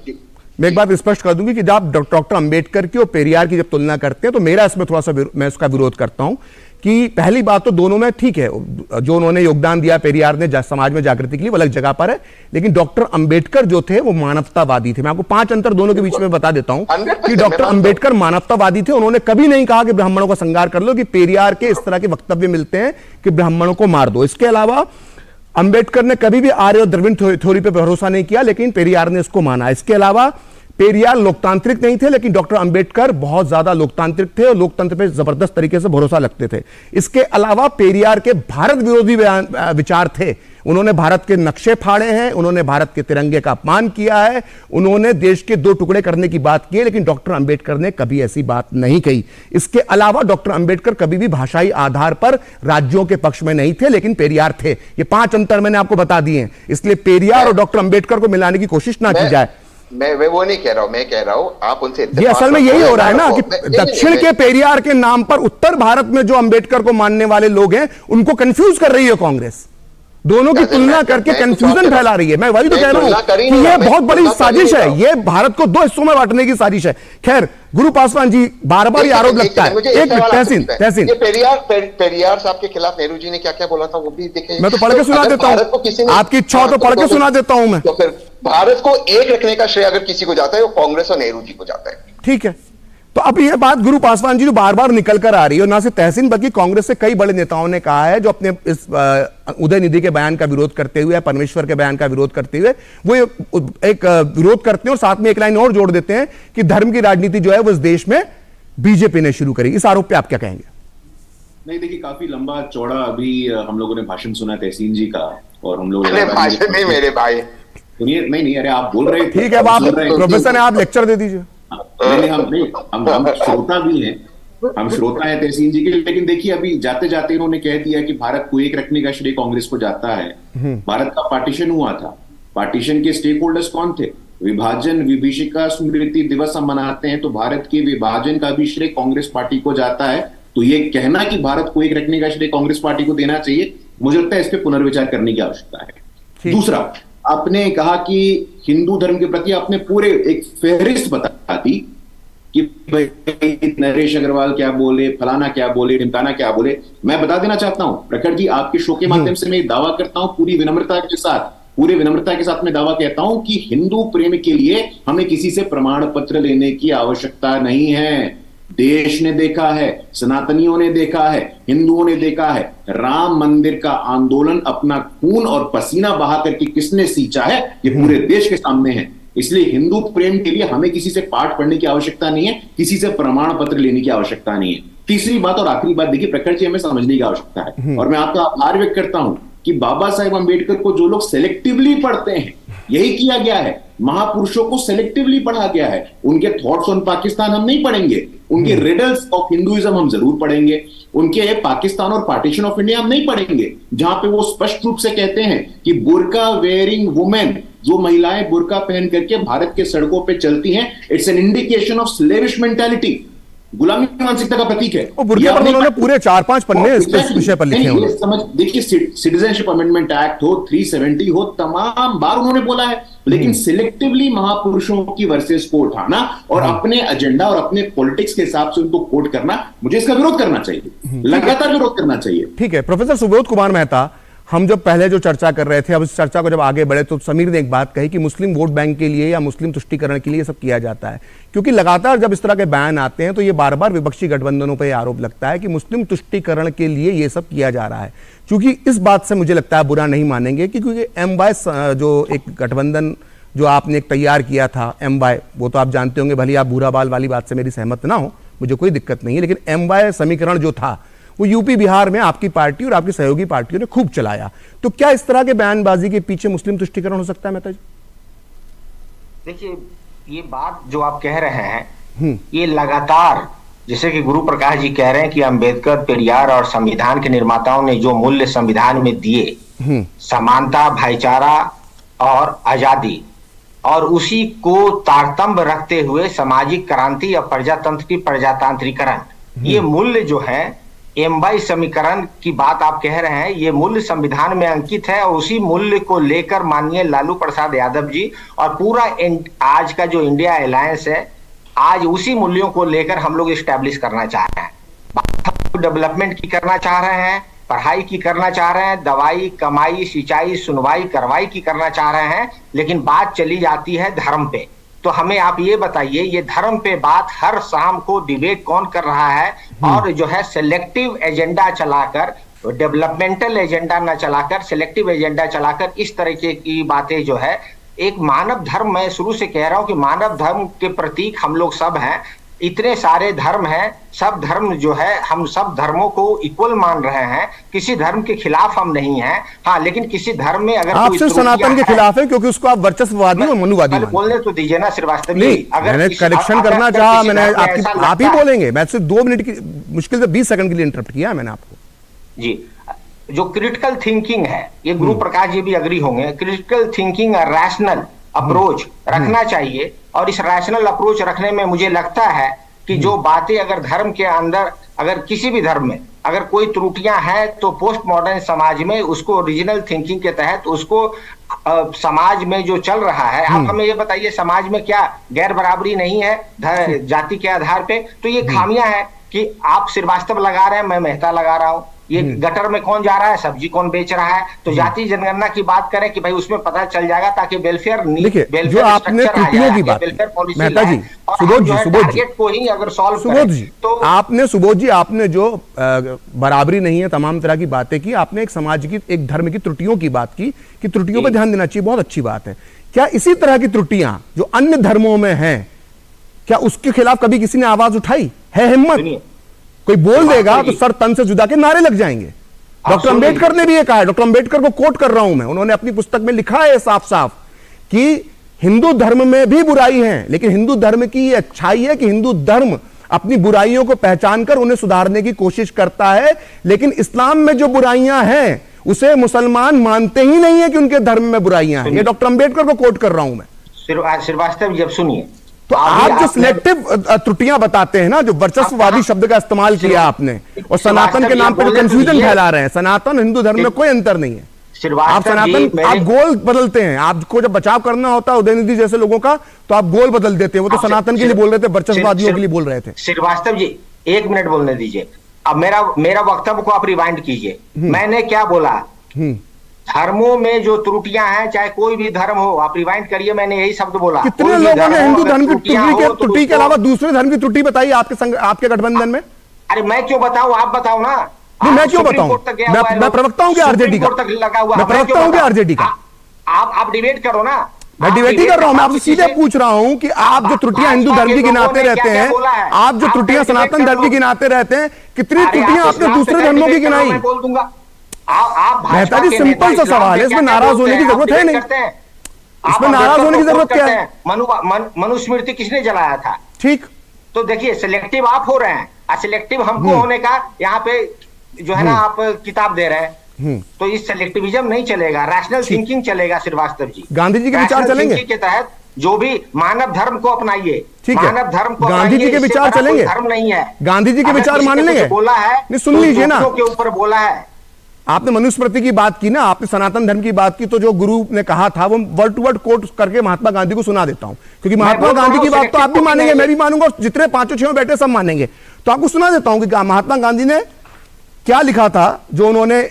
मैं एक बात स्पष्ट कर दूंगी कि जब आप डॉक्टर अंबेडकर की और पेरियार की जब तुलना करते हैं तो मेरा इसमें थोड़ा सा मैं उसका विरोध करता हूं कि पहली बात तो दोनों में ठीक है, जो उन्होंने योगदान दिया पेरियार ने समाज में जागृति के लिए, वो अलग जगह पर है, लेकिन डॉक्टर अंबेडकर जो थे वो मानवतावादी थे। मैं आपको 5 अंतर दोनों के बीच में बता देता हूं कि डॉक्टर अंबेडकर मानवतावादी थे, उन्होंने कभी नहीं कहा कि ब्राह्मणों का संहार कर लो, कि पेरियार के इस तरह के वक्तव्य मिलते हैं कि ब्राह्मणों को मार दो। इसके अलावा अंबेडकर ने कभी भी आर्य और द्रविड़ थ्योरी पर भरोसा नहीं किया, लेकिन पेरियार ने इसको माना। इसके अलावा पेरियार लोकतांत्रिक नहीं थे, लेकिन डॉक्टर अंबेडकर बहुत ज्यादा लोकतांत्रिक थे और लोकतंत्र पे जबरदस्त तरीके से भरोसा रखते थे। इसके अलावा पेरियार के भारत विरोधी विचार थे, उन्होंने भारत के नक्शे फाड़े हैं, उन्होंने भारत के तिरंगे का अपमान किया है, उन्होंने देश के 2 टुकड़े करने की बात की है, लेकिन डॉक्टर अंबेडकर ने कभी ऐसी बात नहीं कही। इसके अलावा डॉक्टर अंबेडकर कभी भी भाषाई आधार पर राज्यों के पक्ष में नहीं थे, लेकिन पेरियार थे। ये 5 अंतर मैंने आपको बता दिए हैं, इसलिए पेरियार और डॉक्टर अंबेडकर को मिलाने की कोशिश ना की जाए।
मैं वो नहीं कह रहा हूं, मैं कह रहा हूं आप उनसे
ये असल में यही हो रहा है ना कि दक्षिण के पेरियार के नाम पर उत्तर भारत में जो अंबेडकर को मानने वाले लोग हैं उनको कंफ्यूज कर रही है कांग्रेस, दोनों की तुलना करके कंफ्यूजन फैला रही है। मैं वही तो कह रहा हूं कि ये बहुत बड़ी साजिश है, ये भारत को 2 हिस्सों में बांटने की साजिश है। खैर गुरु पासवान जी, बार बार ये आरोप लगता है। एक तहसीन
पेरियार साहब के खिलाफ नेहरू जी ने क्या क्या बोला था वो भी देखें।
मैं तो पढ़ के सुना देता हूं, आपकी इच्छा हो तो पढ़ के सुना देता हूं मैं।
तो फिर भारत को एक रखने का श्रेय अगर किसी को जाता है वो कांग्रेस और नेहरू जी को जाता है।
ठीक है, तो अब ये बात गुरु पासवान जी जो बार बार निकल कर आ रही है, और ना सिर्फ तहसीन बल्कि कांग्रेस से कई बड़े नेताओं ने कहा है, जो अपने इस उदयनिधि के बयान का विरोध करते हुए, परमेश्वर के बयान का विरोध करते हुए वो एक विरोध करते हैं और साथ में एक लाइन और जोड़ देते हैं कि धर्म की राजनीति जो है वो इस देश में बीजेपी ने शुरू करी। इस आरोप पे आप क्या कहेंगे?
नहीं देखिए, काफी लंबा चौड़ा अभी हम लोगों ने भाषण सुना तहसीन जी का, और हम लोग
भाषण नहीं मेरे भाई,
सुनिए, नहीं अरे आप बोल रहे थे,
ठीक है, अब आप प्रोफेसर हैं, आप लेक्चर दे दीजिए।
हम श्रोता भी हैं, हम श्रोता हैं तहसीन जी के, लेकिन देखिए अभी जाते जाते इन्होंने कह दिया कि भारत को एक रखने का श्रेय कांग्रेस को जाता है। भारत का पार्टीशन हुआ था, पार्टीशन के स्टेक होल्डर्स कौन थे? विभाजन विभीषिका स्मृति दिवस हम मनाते हैं, तो भारत के विभाजन का भी श्रेय कांग्रेस पार्टी को जाता है। तो ये कहना कि भारत को एक रखने का श्रेय कांग्रेस पार्टी को देना चाहिए, मुझे लगता है इस पर पुनर्विचार करने की आवश्यकता है। दूसरा, आपने कहा कि हिंदू धर्म के प्रति आपने पूरे एक फेहरिस्त बता दी कि भाई नरेश अग्रवाल क्या बोले, फलाना क्या बोले, ढिमकाना क्या बोले। मैं बता देना चाहता हूं प्रखर जी, आपके शो के माध्यम से मैं दावा करता हूं पूरी विनम्रता के साथ मैं दावा कहता हूं कि हिंदू प्रेम के लिए हमें किसी से प्रमाण पत्र लेने की आवश्यकता नहीं है। देश ने देखा है, सनातनियों ने देखा है, हिंदुओं ने देखा है, राम मंदिर का आंदोलन अपना खून और पसीना बहा करके किसने सींचा है, ये पूरे देश के सामने है। इसलिए हिंदू प्रेम के लिए हमें किसी से पाठ पढ़ने की आवश्यकता नहीं है, किसी से प्रमाण पत्र लेने की आवश्यकता नहीं है। तीसरी बात और आखिरी बात, देखिए प्रखर जी, हमें समझने की आवश्यकता है, और मैं आपका आभार व्यक्त करता हूं कि बाबा साहेब अंबेडकर को जो लोग सेलेक्टिवली पढ़ते हैं, यही किया गया है, महापुरुषों को सेलेक्टिवली पढ़ा गया है। उनके थॉट्स ऑन पाकिस्तान हम नहीं पढ़ेंगे, उनके रिडल्स ऑफ हिंदुइज्म हम जरूर पढ़ेंगे, उनके पाकिस्तान और पार्टीशन ऑफ इंडिया हम नहीं पढ़ेंगे, जहां पे वो स्पष्ट रूप से कहते हैं कि बुर्का वेयरिंग वुमेन, जो महिलाएं बुर्का पहन करके भारत के सड़कों पे चलती हैं, it's an indication of slavish mentality, गुलामी मानसिकता का प्रतीक है।
उन्होंने पूरे 4-5 पन्ने इस विषय पर लिखे हैं।
समझ देखिए, सिटीजनशिप अमेंडमेंट एक्ट हो, 370 हो, तमाम बार उन्होंने बोला है, लेकिन सिलेक्टिवली महापुरुषों की वर्सेस को उठाना और अपने एजेंडा और अपने पॉलिटिक्स के हिसाब से उनको कोट करना, मुझे इसका विरोध करना चाहिए, लगातार विरोध करना चाहिए।
ठीक है, प्रोफेसर सुबोध कुमार मेहता, हम जब पहले जो चर्चा कर रहे थे, अब इस चर्चा को जब आगे बढ़े तो समीर ने एक बात कही कि मुस्लिम वोट बैंक के लिए या मुस्लिम तुष्टीकरण के लिए ये सब किया जाता है, क्योंकि लगातार जब इस तरह के बयान आते हैं तो ये बार बार विपक्षी गठबंधनों पर आरोप लगता है कि मुस्लिम तुष्टीकरण के लिए ये सब किया जा रहा है। क्योंकि इस बात से मुझे लगता है बुरा नहीं मानेंगे कि क्योंकि MY जो एक गठबंधन जो आपने एक तैयार किया था MY, वो तो आप जानते होंगे, भले आप भूरा बाल वाली बात से मेरी सहमत ना हो, मुझे कोई दिक्कत नहीं है, लेकिन MY समीकरण जो था वो यूपी बिहार में आपकी पार्टी और आपकी सहयोगी पार्टियों ने खूब चलाया। तो क्या इस तरह के बयानबाजी के पीछे मुस्लिम तुष्टीकरण हो सकता है मेहता जी?
देखिए, ये बात जो आप कह रहे हैं ये लगातार, जैसे कि गुरु प्रकाश जी कह रहे हैं कि अंबेडकर, पेरियार और संविधान के निर्माताओं ने जो मूल्य संविधान में दिए, समानता, भाईचारा और आजादी, और उसी को तारतम्य रखते हुए सामाजिक क्रांति और प्रजातंत्र की प्रजातांत्रिकरण, ये मूल्य जो है MY समीकरण की बात आप कह रहे हैं, ये मूल्य संविधान में अंकित है और उसी मूल्य को लेकर माननीय लालू प्रसाद यादव जी और पूरा आज का जो इंडिया अलायंस है, आज उसी मूल्यों को लेकर हम लोग इस्टेब्लिश करना चाह रहे हैं। डेवलपमेंट की करना चाह रहे हैं, पढ़ाई की करना चाह रहे हैं, दवाई, कमाई, सिंचाई, सुनवाई, करवाई की करना चाह रहे हैं, लेकिन बात चली जाती है धर्म पे। तो हमें आप ये बताइए, ये धर्म पे बात हर शाम को डिबेट कौन कर रहा है? और जो है सिलेक्टिव एजेंडा चलाकर, डेवलपमेंटल एजेंडा न चलाकर सिलेक्टिव एजेंडा चलाकर इस तरीके की बातें जो है, एक मानव धर्म, मैं शुरू से कह रहा हूं कि मानव धर्म के प्रतीक हम लोग सब हैं, इतने सारे धर्म हैं, सब धर्म जो है हम सब धर्मों को इक्वल मान रहे हैं, किसी धर्म के खिलाफ हम नहीं हैं। हाँ, लेकिन किसी धर्म में अगर
आप सिर्फ सनातन के खिलाफ है क्योंकि उसको आप वर्चस्ववादी और मनुवादी
बोलने तो दीजिए ना श्रीवास्तव जी।
अगर मैंने करेक्शन करना चाहा, मैंने आप ही बोलेंगे, मैं सिर्फ 2 मिनट की मुश्किल से 20 सेकंड के लिए इंटरप्ट किया मैंने आपको
जी। जो क्रिटिकल थिंकिंग है, ये गुरु प्रकाश जी भी अग्री होंगे, क्रिटिकल थिंकिंग और रैशनल अप्रोच रखना चाहिए। और इस रैशनल अप्रोच रखने में मुझे लगता है कि जो बातें अगर धर्म के अंदर, अगर किसी भी धर्म में अगर कोई त्रुटियां हैं, तो पोस्ट मॉडर्न समाज में उसको ओरिजिनल थिंकिंग के तहत उसको समाज में जो चल रहा है, आप हमें ये बताइए, समाज में क्या गैर बराबरी नहीं है जाति के आधार पे? तो ये खामियां हैं कि आप श्रीवास्तव लगा रहे हैं, मैं मेहता लगा रहा हूं, ये गटर में कौन जा रहा है, सब्जी कौन बेच रहा है। तो जाति जनगणना की बात करें कि भाई उसमें पता चल जाएगा, ताकि वेलफेयर
जो आपने त्रुटियों की बात मेहता जी, सुबोध जी
को ही अगर सॉल्व
सुबोध जी तो आपने, सुबोध जी आपने जो बराबरी नहीं है, तमाम तरह की बातें की, आपने एक समाज की, एक धर्म की त्रुटियों की बात की कि त्रुटियों पर ध्यान देना चाहिए, बहुत अच्छी बात है। क्या इसी तरह की त्रुटियां जो अन्य धर्मों में हैं, क्या उसके खिलाफ कभी किसी ने आवाज उठाई है? हिम्मत कोई बोल देगा तो सर तन से जुदा के नारे लग जाएंगे। डॉक्टर अंबेडकर ने भी ये कहा है, डॉक्टर अंबेडकर को कोट कर रहा हूं मैं, उन्होंने अपनी पुस्तक में लिखा है साफ साफ कि हिंदू धर्म में भी बुराई है, लेकिन हिंदू धर्म की ये अच्छाई है कि हिंदू धर्म अपनी बुराइयों को पहचान कर उन्हें सुधारने की कोशिश करता है। लेकिन इस्लाम में जो बुराइयां हैं उसे मुसलमान मानते ही नहीं है कि उनके धर्म में बुराइयां हैं। ये डॉक्टर अंबेडकर को कोट कर रहा हूं मैं।
श्रीवास्तव जब सुनिए,
तो आप जो सिलेक्टिव त्रुटियां बताते हैं ना, जो वर्चस्ववादी शब्द का इस्तेमाल किया आपने, और सनातन के नाम पर जो कंफ्यूजन फैला रहे हैं, सनातन हिंदू धर्म में कोई अंतर नहीं है। आप सनातन, आप गोल बदलते हैं, आपको जब बचाव करना होता है उदयनिधि जैसे लोगों का, तो आप गोल बदल देते हैं। वो तो सनातन के लिए बोल रहे थे, वर्चस्ववादियों के लिए बोल रहे थे।
श्रीवास्तव जी 1 मिनट बोलने दीजिए। अब मेरा वक्तव्य को आप रिवाइंड कीजिए। मैंने क्या बोला? धर्मों में जो त्रुटियां हैं, चाहे कोई भी धर्म हो, आप रिवाइंड करिए, मैंने यही शब्द बोला।
कितने लोगों ने हिंदू धर्म की त्रुटि के अलावा दूसरे धर्म की त्रुटि बताई आपके गठबंधन में? अरे
मैं क्यों बताऊं, आप बताओ ना।
मैं क्यों बताऊं? मैं प्रवक्ता हूं क्या आरजेडी का? मैं प्रवक्ता हूं क्या आरजेडी का?
आप डिबेट करो ना।
मैं डिबेट ही कर रहा हूं, मैं आपसे सीधे पूछ रहा हूं कि आप जो त्रुटियां हिंदू धर्म की गिनाते रहते हैं, आप जो त्रुटियां सनातन धर्म की गिनाते रहते हैं, कितनी त्रुटियां आपने दूसरे धर्मों की गिनाई?
बोल दूंगा।
मेहता जी सिंपल सा सवाल है, इसमें नाराज होने की जरूरत है नहीं। इसमें नाराज होने की जरूरत क्या है?
मनुस्मृति किसने जलाया था?
ठीक,
तो देखिए सिलेक्टिव आप हो रहे हैं, सिलेक्टिव हमको होने का यहाँ पे जो है ना आप किताब दे रहे हैं, तो इस सिलेक्टिविज्म नहीं चलेगा, रैशनल थिंकिंग चलेगा। श्रीवास्तव जी,
गांधी जी के विचार चलेंगे
के तहत जो भी मानव धर्म को अपनाइए,
मानव धर्म को, गांधी जी के विचार चलेंगे,
धर्म नहीं है,
गांधी जी के विचार मान लेंगे।
बोला है,
नहीं सुन लीजिए ना,
के ऊपर बोला है।
आपने मनुस्मृति की बात की ना, आपने सनातन धर्म की बात की, तो जो गुरु ने कहा था वो वर्ड टू वर्ड कोट करके महात्मा गांधी को सुना देता हूं, क्योंकि महात्मा गांधी की बात तो आप भी मानेंगे, मैं भी मानूंगा, जितने 5-6 बैठे सब मानेंगे, तो आपको सुना देता हूं कि महात्मा गांधी ने क्या लिखा था जो उन्होंने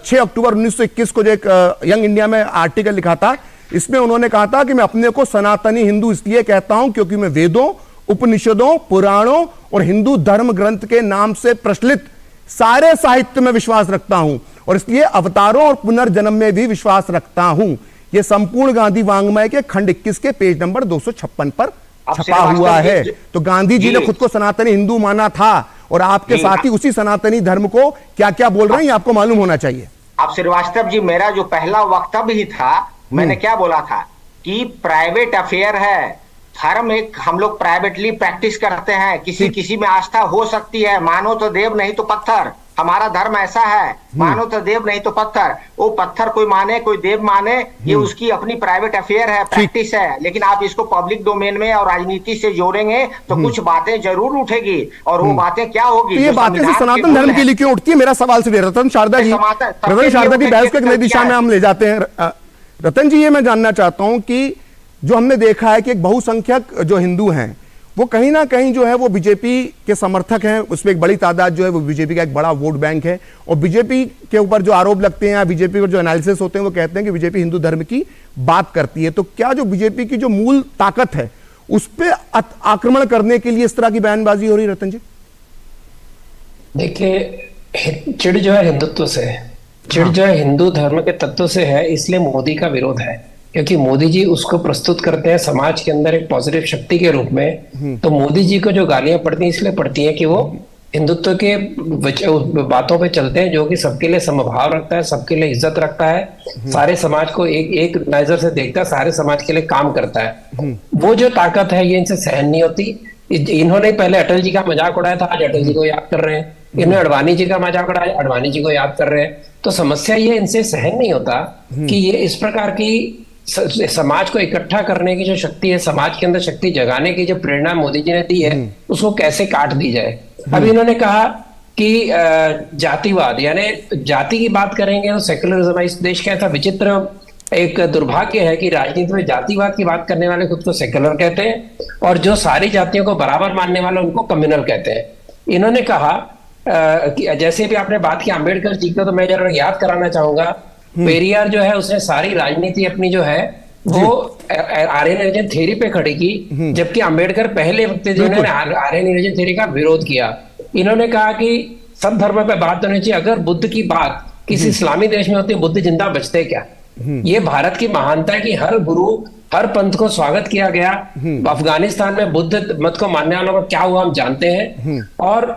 6 अक्टूबर 1921 को जो एक यंग इंडिया में आर्टिकल लिखा था, इसमें उन्होंने कहा था कि मैं अपने को सनातनी हिंदू इसलिए कहता हूं क्योंकि मैं वेदों, उपनिषदों, पुराणों और हिंदू धर्म ग्रंथ के नाम से प्रचलित सारे साहित्य में विश्वास रखता हूं और इसलिए अवतारों और पुनर्जन्म में भी विश्वास रखता हूं। यह संपूर्ण गांधी वांग्मय के खंड 21 के पेज नंबर 256 पर छपा हुआ है। तो गांधी जी ने खुद को सनातनी हिंदू माना था और आपके साथी उसी सनातनी धर्म को क्या क्या बोल रहे हैं आपको मालूम होना चाहिए।
अब श्रीवास्तव जी, मेरा जो पहला वक्तव्य ही था, मैंने क्या बोला था कि प्राइवेट अफेयर है, धर्म एक हम लोग प्राइवेटली प्रैक्टिस करते हैं, किसी में आस्था हो सकती है, मानो तो देव नहीं तो पत्थर, हमारा धर्म ऐसा है, मानो तो देव नहीं तो पत्थर। वो पत्थर कोई माने कोई देव माने, ये उसकी अपनी प्राइवेट अफेयर है, प्रैक्टिस है, लेकिन आप इसको पब्लिक डोमेन में और राजनीति से जोड़ेंगे तो कुछ बातें जरूर उठेगी और वो बातें क्या होगी।
तो ये बातें तो सनातन धर्म के लिए क्यों उठती है, मेरा सवाल से रतन शारदा जी, रतन शारदा जी बहस को एक नई दिशा में हम ले जाते हैं। रतन जी, ये मैं जानना चाहता हूं कि जो हमने देखा है कि एक बहुसंख्यक जो हिंदू हैं वो कहीं ना कहीं जो है वो बीजेपी के समर्थक हैं, उसमें एक बड़ी तादाद जो है वो बीजेपी का एक बड़ा वोट बैंक है और बीजेपी के ऊपर जो आरोप लगते हैं या बीजेपी पर जो एनालिसिस होते हैं वो कहते हैं कि बीजेपी हिंदू धर्म की बात करती है। तो क्या जो बीजेपी की जो मूल ताकत है उस पर आक्रमण करने के लिए इस तरह की बयानबाजी हो रही है? रतन जी
देखिए, चिड़ जो है हिंदुत्व से है, चिड़ जो है हिंदू धर्म के तत्व से है, इसलिए मोदी का विरोध है क्योंकि मोदी जी उसको प्रस्तुत करते हैं समाज के अंदर एक पॉजिटिव शक्ति के रूप में। तो मोदी जी को जो गालियां पड़ती हैं इसलिए पड़ती हैं कि वो हिंदुत्व के बातों पे चलते हैं जो कि सबके लिए समभाव रखता है, सबके लिए इज्जत रखता है, सारे समाज को एक नजर से देखता है, सारे समाज के लिए काम करता है। वो जो ताकत है ये इनसे सहन नहीं होती। इन्होंने पहले अटल जी का मजाक उड़ाया था, आज अटल जी को याद कर रहे हैं। इन्होंने अडवाणी जी का मजाक उड़ाया, अडवाणी जी को याद कर रहे हैं। तो समस्या ये इनसे सहन नहीं होता कि ये इस प्रकार की समाज को इकट्ठा करने की जो शक्ति है, समाज के अंदर शक्ति जगाने की जो प्रेरणा मोदी जी ने दी है, उसको कैसे काट दी जाए। अब इन्होंने कहा कि जातिवाद, यानी जाति की बात करेंगे तो सेक्युलरिज्म, इस देश का ऐसा विचित्र एक दुर्भाग्य है कि राजनीति में जातिवाद की बात करने वाले खुद को सेक्युलर कहते हैं और जो सारी जातियों को बराबर मानने वाले उनको कम्युनल कहते हैं। इन्होंने कहा कि जैसे भी आपने बात की अम्बेडकर जी को, तो मैं जरा याद कराना चाहूंगा, पेरियार जो है उसने सारी राजनीति अपनी जो है वो आर्यन रिलीजन थ्योरी पे खड़ी की, जबकि अंबेडकर पहले व्यक्ति जिन्होंने आर्यन रिलीजन थ्योरी का विरोध किया। इन्होंने कहा कि सब धर्मों पे बात होनी चाहिए, अगर बुद्ध की बात किसी इस्लामी देश में होती बुद्ध जिंदा बचते क्या। ये भारत की महानता है कि हर गुरु हर पंथ को स्वागत किया गया। अफगानिस्तान में बुद्ध मत को मानने वालों का क्या हुआ हम जानते हैं। और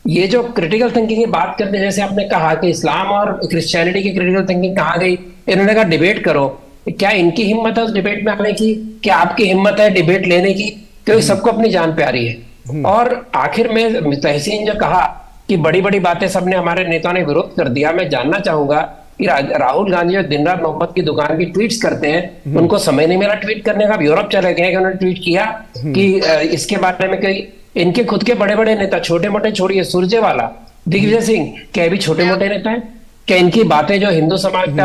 ये जो क्रिटिकल थिंकिंग की बात करते हैं, जैसे आपने कहा कि इस्लाम और क्रिश्चियनिटी की क्रिटिकल थिंकिंग कहाँ गई, इन्होंने कहा डिबेट करो। क्या इनकी हिम्मत है उस डिबेट में आने की? क्या आपकी हिम्मत है डिबेट लेने की? क्योंकि सबको अपनी जान प्यारी है। और आखिर में तहसीन जो कहा कि बड़ी बड़ी बातें सबने हमारे नेताओं ने विरोध कर दिया, मैं जानना चाहूंगा कि राहुल गांधी जो दिन रात मोहब्बत की दुकान की ट्वीट्स करते हैं, उनको समय नहीं मिला ट्वीट करने का। यूरोप चले गए कि उन्होंने ट्वीट किया कि इसके बारे में कई इनके खुद के बड़े बड़े नेता, छोटे मोटे छोड़िए, सुरजेवाला, दिग्विजय सिंह, क्या भी छोटे मोटे नेता है? क्या इनकी बातें जो हिंदू समाज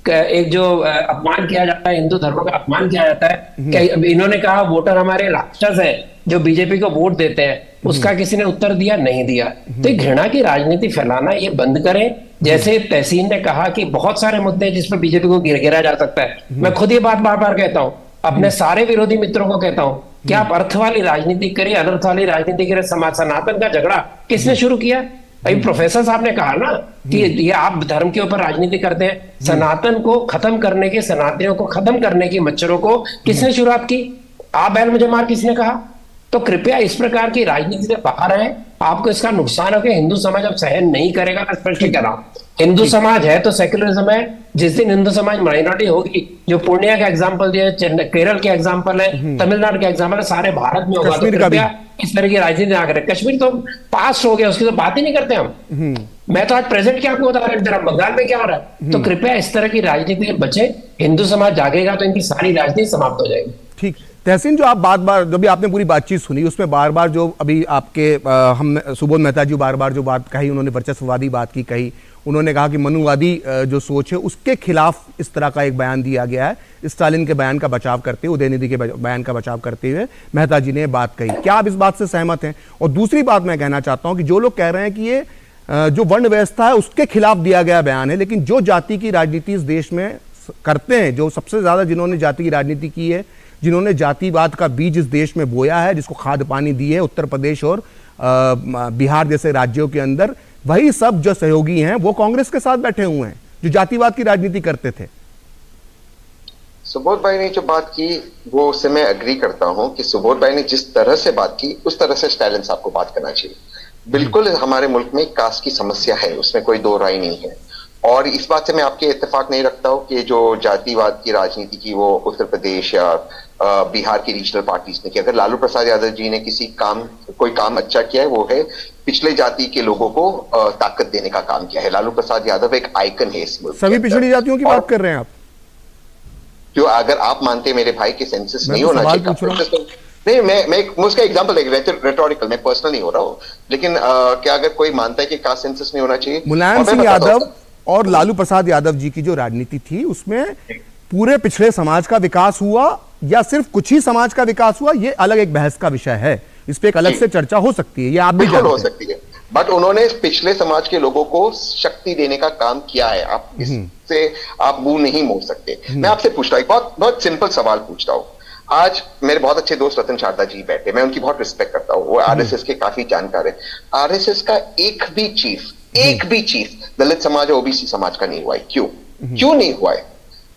का एक जो अपमान किया जाता है, हिंदू धर्म का अपमान किया जाता है, क्या इन्होंने कहा वोटर हमारे राक्षस है जो बीजेपी को वोट देते हैं, उसका किसी ने उत्तर दिया? नहीं दिया। तो घृणा की राजनीति फैलाना ये बंद करें। जैसे तहसीन ने कहा कि बहुत सारे मुद्दे जिस पर बीजेपी को गिरा जा सकता है। मैं खुद ये बात बार बार कहता हूं, अपने सारे विरोधी मित्रों को कहता हूं कि आप अर्थ वाली राजनीति करिए, अनर्थ वाली राजनीति करिए। सनातन का झगड़ा किसने शुरू किया? अभी प्रोफेसर साहब ने कहा ना कि ये आप धर्म के ऊपर राजनीति करते हैं। सनातन को खत्म करने की, सनातनियों को खत्म करने की, मच्छरों को किसने शुरुआत की? आप बैल मुझे मार किसने कहा? तो कृपया इस प्रकार की राजनीति से बाहर आए। आपको इसका नुकसान हो कि हिंदू समाज अब सहन नहीं करेगा। मैं स्पष्ट कह रहा हूं, हिंदू समाज है तो सेक्युलरिज्म है। जिस दिन हिंदू समाज माइनॉरिटी होगी, जो पूर्णिया का एग्जांपल दिया, केरल के एग्जांपल है, तमिलनाडु के एग्जांपल है, सारे भारत में होगा। तो कृपया इस तरह की राजनीति ना करें। कश्मीर तो पास हो गया, उसकी तो बात ही नहीं करते हम। मैं तो आज प्रेजेंट के आपको उदाहरण दे रहा हूं, बंगाल में क्या हो रहा है। तो कृपया इस तरह की राजनीति से बचे। हिंदू समाज जागेगा तो इनकी सारी राजनीति समाप्त हो जाएगी।
ठीक। तहसीन, जो आप बार जो भी आपने पूरी बातचीत सुनी उसमें बार बार जो अभी आपके हम सुबोध मेहता जी बार बार जो बात कही, उन्होंने वर्चस्ववादी बात की कही। उन्होंने कहा कि मनुवादी जो सोच है उसके खिलाफ इस तरह का एक बयान दिया गया है। स्टालिन के बयान का बचाव करते हुए, उदयनिधि के बयान का बचाव करते हुए मेहता जी ने बात कही। क्या आप इस बात से सहमत हैं? और दूसरी बात मैं कहना चाहता हूं कि जो लोग कह रहे हैं कि ये जो वर्ण व्यवस्था है उसके खिलाफ दिया गया बयान है, लेकिन जो जाति की राजनीति इस देश में करते हैं, जो सबसे ज्यादा जिन्होंने जाति की राजनीति की है, जिन्होंने जातिवाद का बीज इस देश में बोया है, जिसको खाद पानी दी है उत्तर प्रदेश और बिहार जैसे राज्यों के अंदर, वही सब जो सहयोगी हैं वो कांग्रेस के साथ बैठे हुए हैं जो जातिवाद की राजनीति करते थे।
सुबोध भाई ने जो बात की वो उससे मैं एग्री करता हूं कि सुबोध भाई ने जिस तरह से बात की उस तरह से स्टालिन साहब को बात करना चाहिए। बिल्कुल हमारे मुल्क में कास्ट की समस्या है, उसमें कोई दो राय नहीं है, और इस बात से मैं आपके इत्तेफाक नहीं रखता हूं कि जो जातिवाद की राजनीति की वो उत्तर प्रदेश या बिहार की रीजनल पार्टीज ने की। अगर लालू प्रसाद यादव जी ने कोई काम अच्छा किया है वो है पिछले जाति के लोगों को ताकत देने का काम किया है। लालू प्रसाद यादव एक आइकन है इस मुल्क।
सभी पिछड़ी जातियों की बात कर रहे हैं आप?
जो अगर आप मानते हैं मेरे भाई के सेंसस नहीं होना चाहिए, नहीं मैं उसका एग्जांपल रेटोरिकल, मैं पर्सनल नहीं हो रहा हूँ, लेकिन क्या अगर कोई मानता है कि कास्ट सेंसस नहीं होना चाहिए?
मुलायम सिंह यादव और लालू प्रसाद यादव जी की जो राजनीति थी उसमें पूरे पिछड़े समाज का विकास हुआ या सिर्फ कुछ ही समाज का विकास हुआ, ये अलग एक बहस का विषय है, इस पे एक अलग से चर्चा हो सकती है, ये आप भी जानते हैं।
हो सकती है, बट उन्होंने पिछले समाज के लोगों को शक्ति देने का काम किया है। आप इससे आप मुंह नहीं मोड़ सकते। मैं आपसे पूछता हूँ, बहुत बहुत सिंपल सवाल पूछता हूँ। आज मेरे बहुत अच्छे दोस्त रतन शारदा जी बैठे, मैं उनकी बहुत रिस्पेक्ट करता हूँ, वो आरएसएस के काफी जानकार है। आरएसएस का एक भी चीफ दलित समाज और ओबीसी समाज का नहीं हुआ है। क्यों नहीं हुआ है?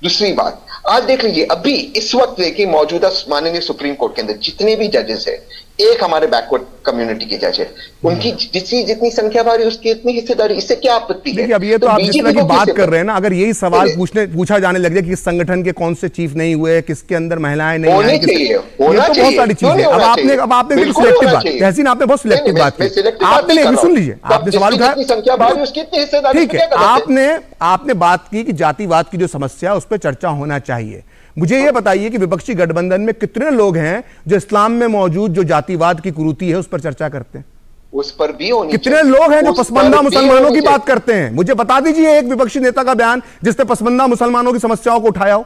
दूसरी बात, आज देख लीजिए, अभी इस वक्त देखिए मौजूदा माननीय सुप्रीम कोर्ट के अंदर जितने भी जजेस है, एक हमारे बैकवर्ड कम्युनिटी के जज है, उनकी जितनी संख्या बारी उसकी इतनी हिस्सेदारी, इससे क्या आपत्ति है?
अब ये तो आप जिस तरह की बात कर रहे हैं ना, अगर यही सवाल पूछा जाने लग जाए कि किस संगठन के कौन से चीफ नहीं हुए, किसके अंदर महिलाएं नहीं आई, ये तो बहुत सारी चीजें। अब आपने सिलेक्टिव बात, तहसीन आपने बहुत सिलेक्टिव बात की, आपने सुन लीजिए, आपने सवाल उठाया,
संख्या बारी उसकी इतनी हिस्सेदारी,
ठीक है, आपने बात की कि जातिवाद की जो समस्या उस पर चर्चा होना चाहिए। मुझे यह बताइए कि विपक्षी गठबंधन में कितने लोग हैं जो इस्लाम में मौजूद जो जातिवाद की कुरीति है उस पर चर्चा करते हैं?
उस पर भी होनी
कितने
चाहिए।
लोग हैं जो पसमानदा मुसलमानों की बात करते हैं? मुझे बता दीजिए एक विपक्षी नेता का बयान जिसने पसमानदा मुसलमानों की समस्याओं को उठाया हो।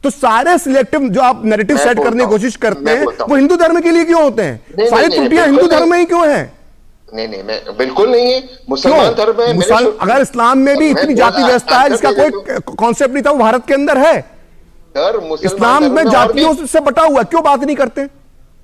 तो सारे सिलेक्टिव जो आप नैरेटिव सेट करने की कोशिश करते हैं वो हिंदू धर्म के लिए क्यों होते हैं? सारी त्रुटियां हिंदू धर्म में ही क्यों है?
नहीं, मैं बिल्कुल नहीं है, मुसलमान धर्म में।
अगर इस्लाम में भी इतनी जाति व्यवस्था है जिसका कोई कॉन्सेप्ट नहीं था, वो भारत के अंदर है। इस्लाम में जातियों से बटा हुआ, क्यों बात नहीं करते?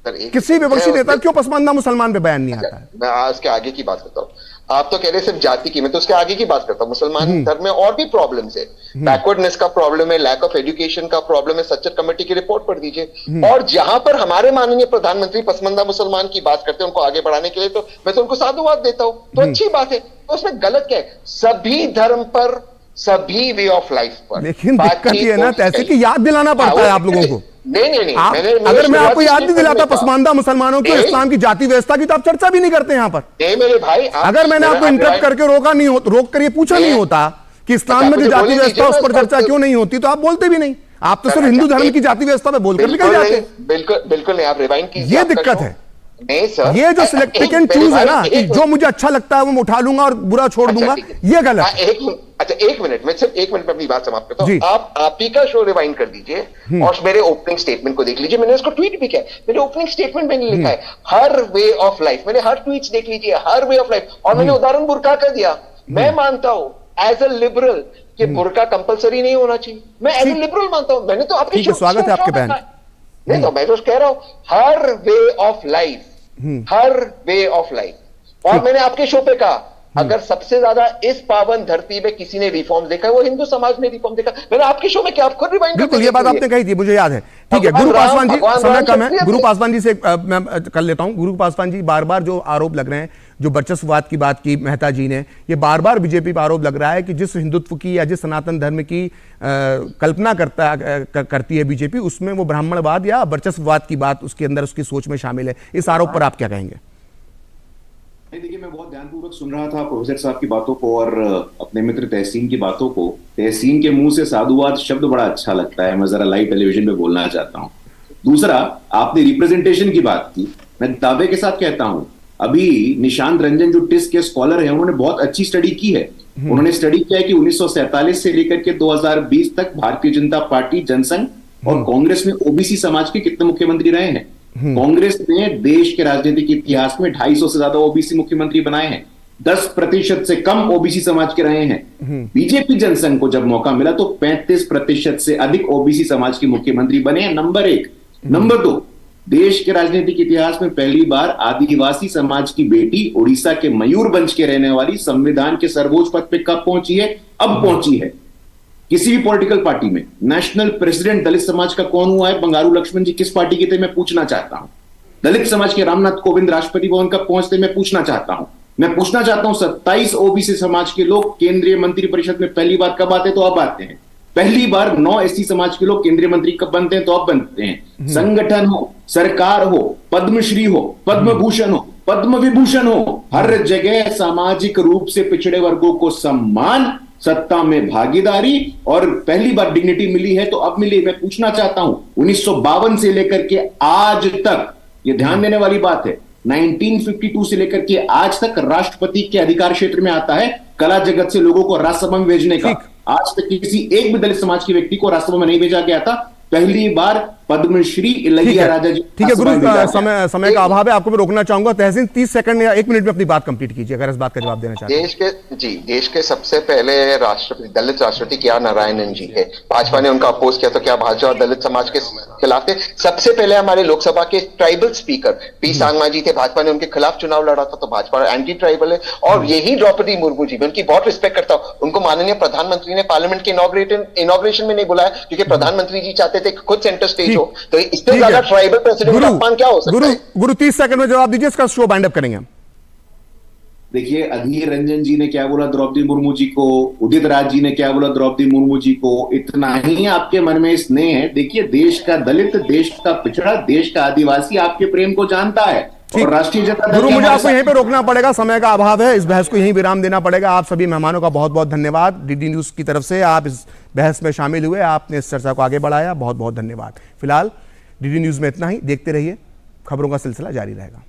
किसी विपक्षी नेता क्यों पसमानदा मुसलमान पे बयान नहीं आता है?
मैं आज के आगे की बात करता हूँ। आप तो कह रहे सिर्फ जाति की, मैं तो उसके आगे की बात करता हूँ। मुसलमान धर्म में और भी प्रॉब्लम्स है, बैकवर्डनेस का प्रॉब्लम है, लैक ऑफ एजुकेशन का प्रॉब्लम है। सच्चर कमेटी की रिपोर्ट पढ़ दीजिए। और जहां पर हमारे माननीय प्रधानमंत्री पसमानदा मुसलमान की बात करते हैं उनको आगे बढ़ाने के लिए, तो मैं तो उनको साधुवाद देता हूँ, तो अच्छी बात है। तो उसमें गलत क्या है? सभी धर्म पर, सभी वे ऑफ लाइफ पर।
लेकिन दिक्कत ये ना तैसे कि याद दिलाना पड़ता है आप लोगों को।
नहीं,
अगर मैं आपको याद नहीं दिलाता पसमानदा मुसलमानों की, इस्लाम की जाति व्यवस्था की, तो आप चर्चा भी नहीं करते यहाँ पर।
नहीं मेरे भाई,
अगर मैंने आपको इंटरप्ट करके रोक कर ये पूछा नहीं होता कि इस्लाम में जो जाति व्यवस्था उस पर चर्चा क्यों नहीं होती, तो आप बोलते भी नहीं। आप तो सिर्फ हिंदू धर्म की जाति व्यवस्था पे बोलकर निकल जाते हैं।
बिल्कुल नहीं, आप रिवाइंड कीजिए।
ये दिक्कत है।
नहीं सर,
ये जो सिलेक्ट पिक एंड चूज है ना, कि जो मुझे अच्छा लगता है वो मैं उठा लूंगा और बुरा छोड़ दूंगा, ये गलत है।
एक मिनट, मैं सिर्फ 1 मिनट में अपनी बात समाप्त करता हूं। आप ही का शो रिवाइंड कर दीजिए और मेरे ओपनिंग स्टेटमेंट को देख लीजिए। मैंने उसको ट्वीट भी किया है, मेरे ओपनिंग स्टेटमेंट में लिखा है हर वे ऑफ लाइफ। मैंने हर ट्वीट देख लीजिए, हर वे ऑफ लाइफ, और मैंने उदाहरण बुर्का का दिया। मैं मानता हूं एज अ लिबरल कि बुर्का कंपलसरी नहीं होना चाहिए। मैं एज ए लिबरल मानता हूं। मैंने तो आपके
स्वागत है आपके बयान।
नहीं तो मैं तो कह रहा हूं हर वे ऑफ लाइफ, हर वे ऑफ लाइफ। और मैंने आपके शो पे कहा अगर सबसे ज्यादा इस पावन धरती में किसी ने रिफॉर्म देखा है वो हिंदू समाज ने रिफॉर्म देखा। मैंने आपके शो में क्या आप खुद रिवाइंड?
बिल्कुल, ये बात आपने कही थी, मुझे याद है। ठीक है, गुरु पासवान जी, समय कम है, गुरु पासवान जी से मैं कर लेता हूं। गुरु पासवान जी, बार बार जो आरोप लग रहे हैं, जो वर्चस्ववाद की बात की मेहता जी ने, ये बार बार बीजेपी पर आरोप लग रहा है कि जिस हिंदुत्व की या जिस सनातन धर्म की कल्पना करती है बीजेपी, उसमें वो ब्राह्मणवाद या वर्चस्ववाद की बात उसके अंदर उसकी सोच में शामिल है। इस आरोप पर आप क्या कहेंगे?
देखिए, मैं बहुत ध्यानपूर्वक सुन रहा था प्रोफेसर साहब की बातों को और अपने मित्र तहसीन की बातों को। तहसीन के मुंह से साधुवाद शब्द बड़ा अच्छा लगता है, मैं जरा लाइव टेलीविजन पे बोलना चाहता हूँ। दूसरा, आपने रिप्रेजेंटेशन की बात की, मैं दावे के साथ कहता हूँ अभी निशांत रंजन जो टिस के स्कॉलर है उन्होंने बहुत अच्छी स्टडी की है। उन्होंने स्टडी किया है कि 1947 से लेकर के 2020 तक भारतीय जनता पार्टी, जनसंघ और कांग्रेस में ओबीसी समाज के कितने मुख्यमंत्री रहे हैं। कांग्रेस ने देश के राजनीतिक इतिहास में 250 से ज्यादा ओबीसी मुख्यमंत्री बनाए हैं। 10% से कम ओबीसी समाज के रहे हैं। बीजेपी जनसंघ को जब मौका मिला तो 35% से अधिक ओबीसी समाज के मुख्यमंत्री बने हैं, नंबर 1। नंबर 2, देश के राजनीतिक इतिहास में पहली बार आदिवासी समाज की बेटी उड़ीसा के मयूरभंज के रहने वाली संविधान के सर्वोच्च पद पे कब पहुंची है? अब पहुंची है। किसी भी पॉलिटिकल पार्टी में नेशनल प्रेसिडेंट दलित समाज का कौन हुआ है? बंगारू लक्ष्मण जी किस पार्टी के थे? मैं पूछना चाहता हूं। दलित समाज के रामनाथ कोविंद राष्ट्रपति भवन कब पहुंचते? मैं पूछना चाहता हूं। मैं पूछना चाहता हूं 27 ओबीसी समाज के लोग केंद्रीय मंत्री परिषद में पहली बार कब आते? तो अब आते हैं। पहली बार 9 एससी समाज के लोग केंद्रीय मंत्री कब बनते हैं? तो अब बनते हैं। संगठन हो, सरकार हो, पद्मश्री हो, पद्म भूषण हो, पद्म विभूषण हो, हर जगह सामाजिक रूप से पिछड़े वर्गों को सम्मान, सत्ता में भागीदारी और पहली बार डिग्निटी मिली है तो अब मिली। मैं पूछना चाहता हूं 1952 से लेकर के आज तक, ये ध्यान देने वाली बात है, 1952 से लेकर के आज तक राष्ट्रपति के अधिकार क्षेत्र में आता है कला जगत से लोगों को राज्यसभा में भेजने का। आज तक किसी एक भी दलित समाज के व्यक्ति को राज्यसभा में नहीं भेजा गया था। पहली बार पद्मश्री इलैया राजा जी।
ठीक है गुरु, समय का अभाव है, आपको मैं रोकना चाहूंगा। तहसीन 30 सेकंड या 1 मिनट में अपनी बात कंप्लीट कीजिए अगर इस बात का जवाब देना चाहते हैं।
देश के सबसे पहले राष्ट्रपति, दलित राष्ट्रपति के आर नारायणन जी थे। भाजपा ने उनका अपोज किया तो क्या भाजपा और दलित समाज के खिलाफ थे? सबसे पहले हमारे लोकसभा के ट्राइबल स्पीकर पी सांगमा जी थे, भाजपा ने उनके खिलाफ चुनाव लड़ा था, तो भाजपा एंटी ट्राइबल है। और यही द्रौपदी मुर्मू जी, मैं उनकी बहुत रिस्पेक्ट करता हूं, उनको माननीय प्रधानमंत्री ने पार्लियामेंट के इनॉग्रेशन में नहीं बुलाया क्योंकि प्रधानमंत्री जी चाहते थे खुद सेंटर स्टेज हो। तो इससे ज्यादा ट्राइबल प्रेसिडेंट का अपमान क्या हो सकता है?
गुरु 30 सेकंड में जवाब दीजिए, इसका शो बाइंड अप करेंगे हम।
देखिए, अधीर रंजन जी ने क्या बोला द्रौपदी मुर्मू जी को, उदित राज जी ने क्या बोला द्रौपदी मुर्मू जी को, इतना ही आपके मन में स्नेह है। देखिए, देश का दलित, देश का पिछड़ा, देश का आदिवासी आपके प्रेम को जानता है। और राष्ट्रीय जनता दल,
गुरु मुझे आपको यहीं पे रोकना पड़ेगा, समय का अभाव है, इस बहस को यहीं विराम देना पड़ेगा। आप सभी मेहमानों का बहुत बहुत धन्यवाद। डीडी न्यूज की तरफ से आप इस बहस में शामिल हुए, आपने इस चर्चा को आगे बढ़ाया, बहुत बहुत धन्यवाद। फिलहाल डीडी न्यूज में इतना ही। देखते रहिए, खबरों का सिलसिला जारी रहेगा।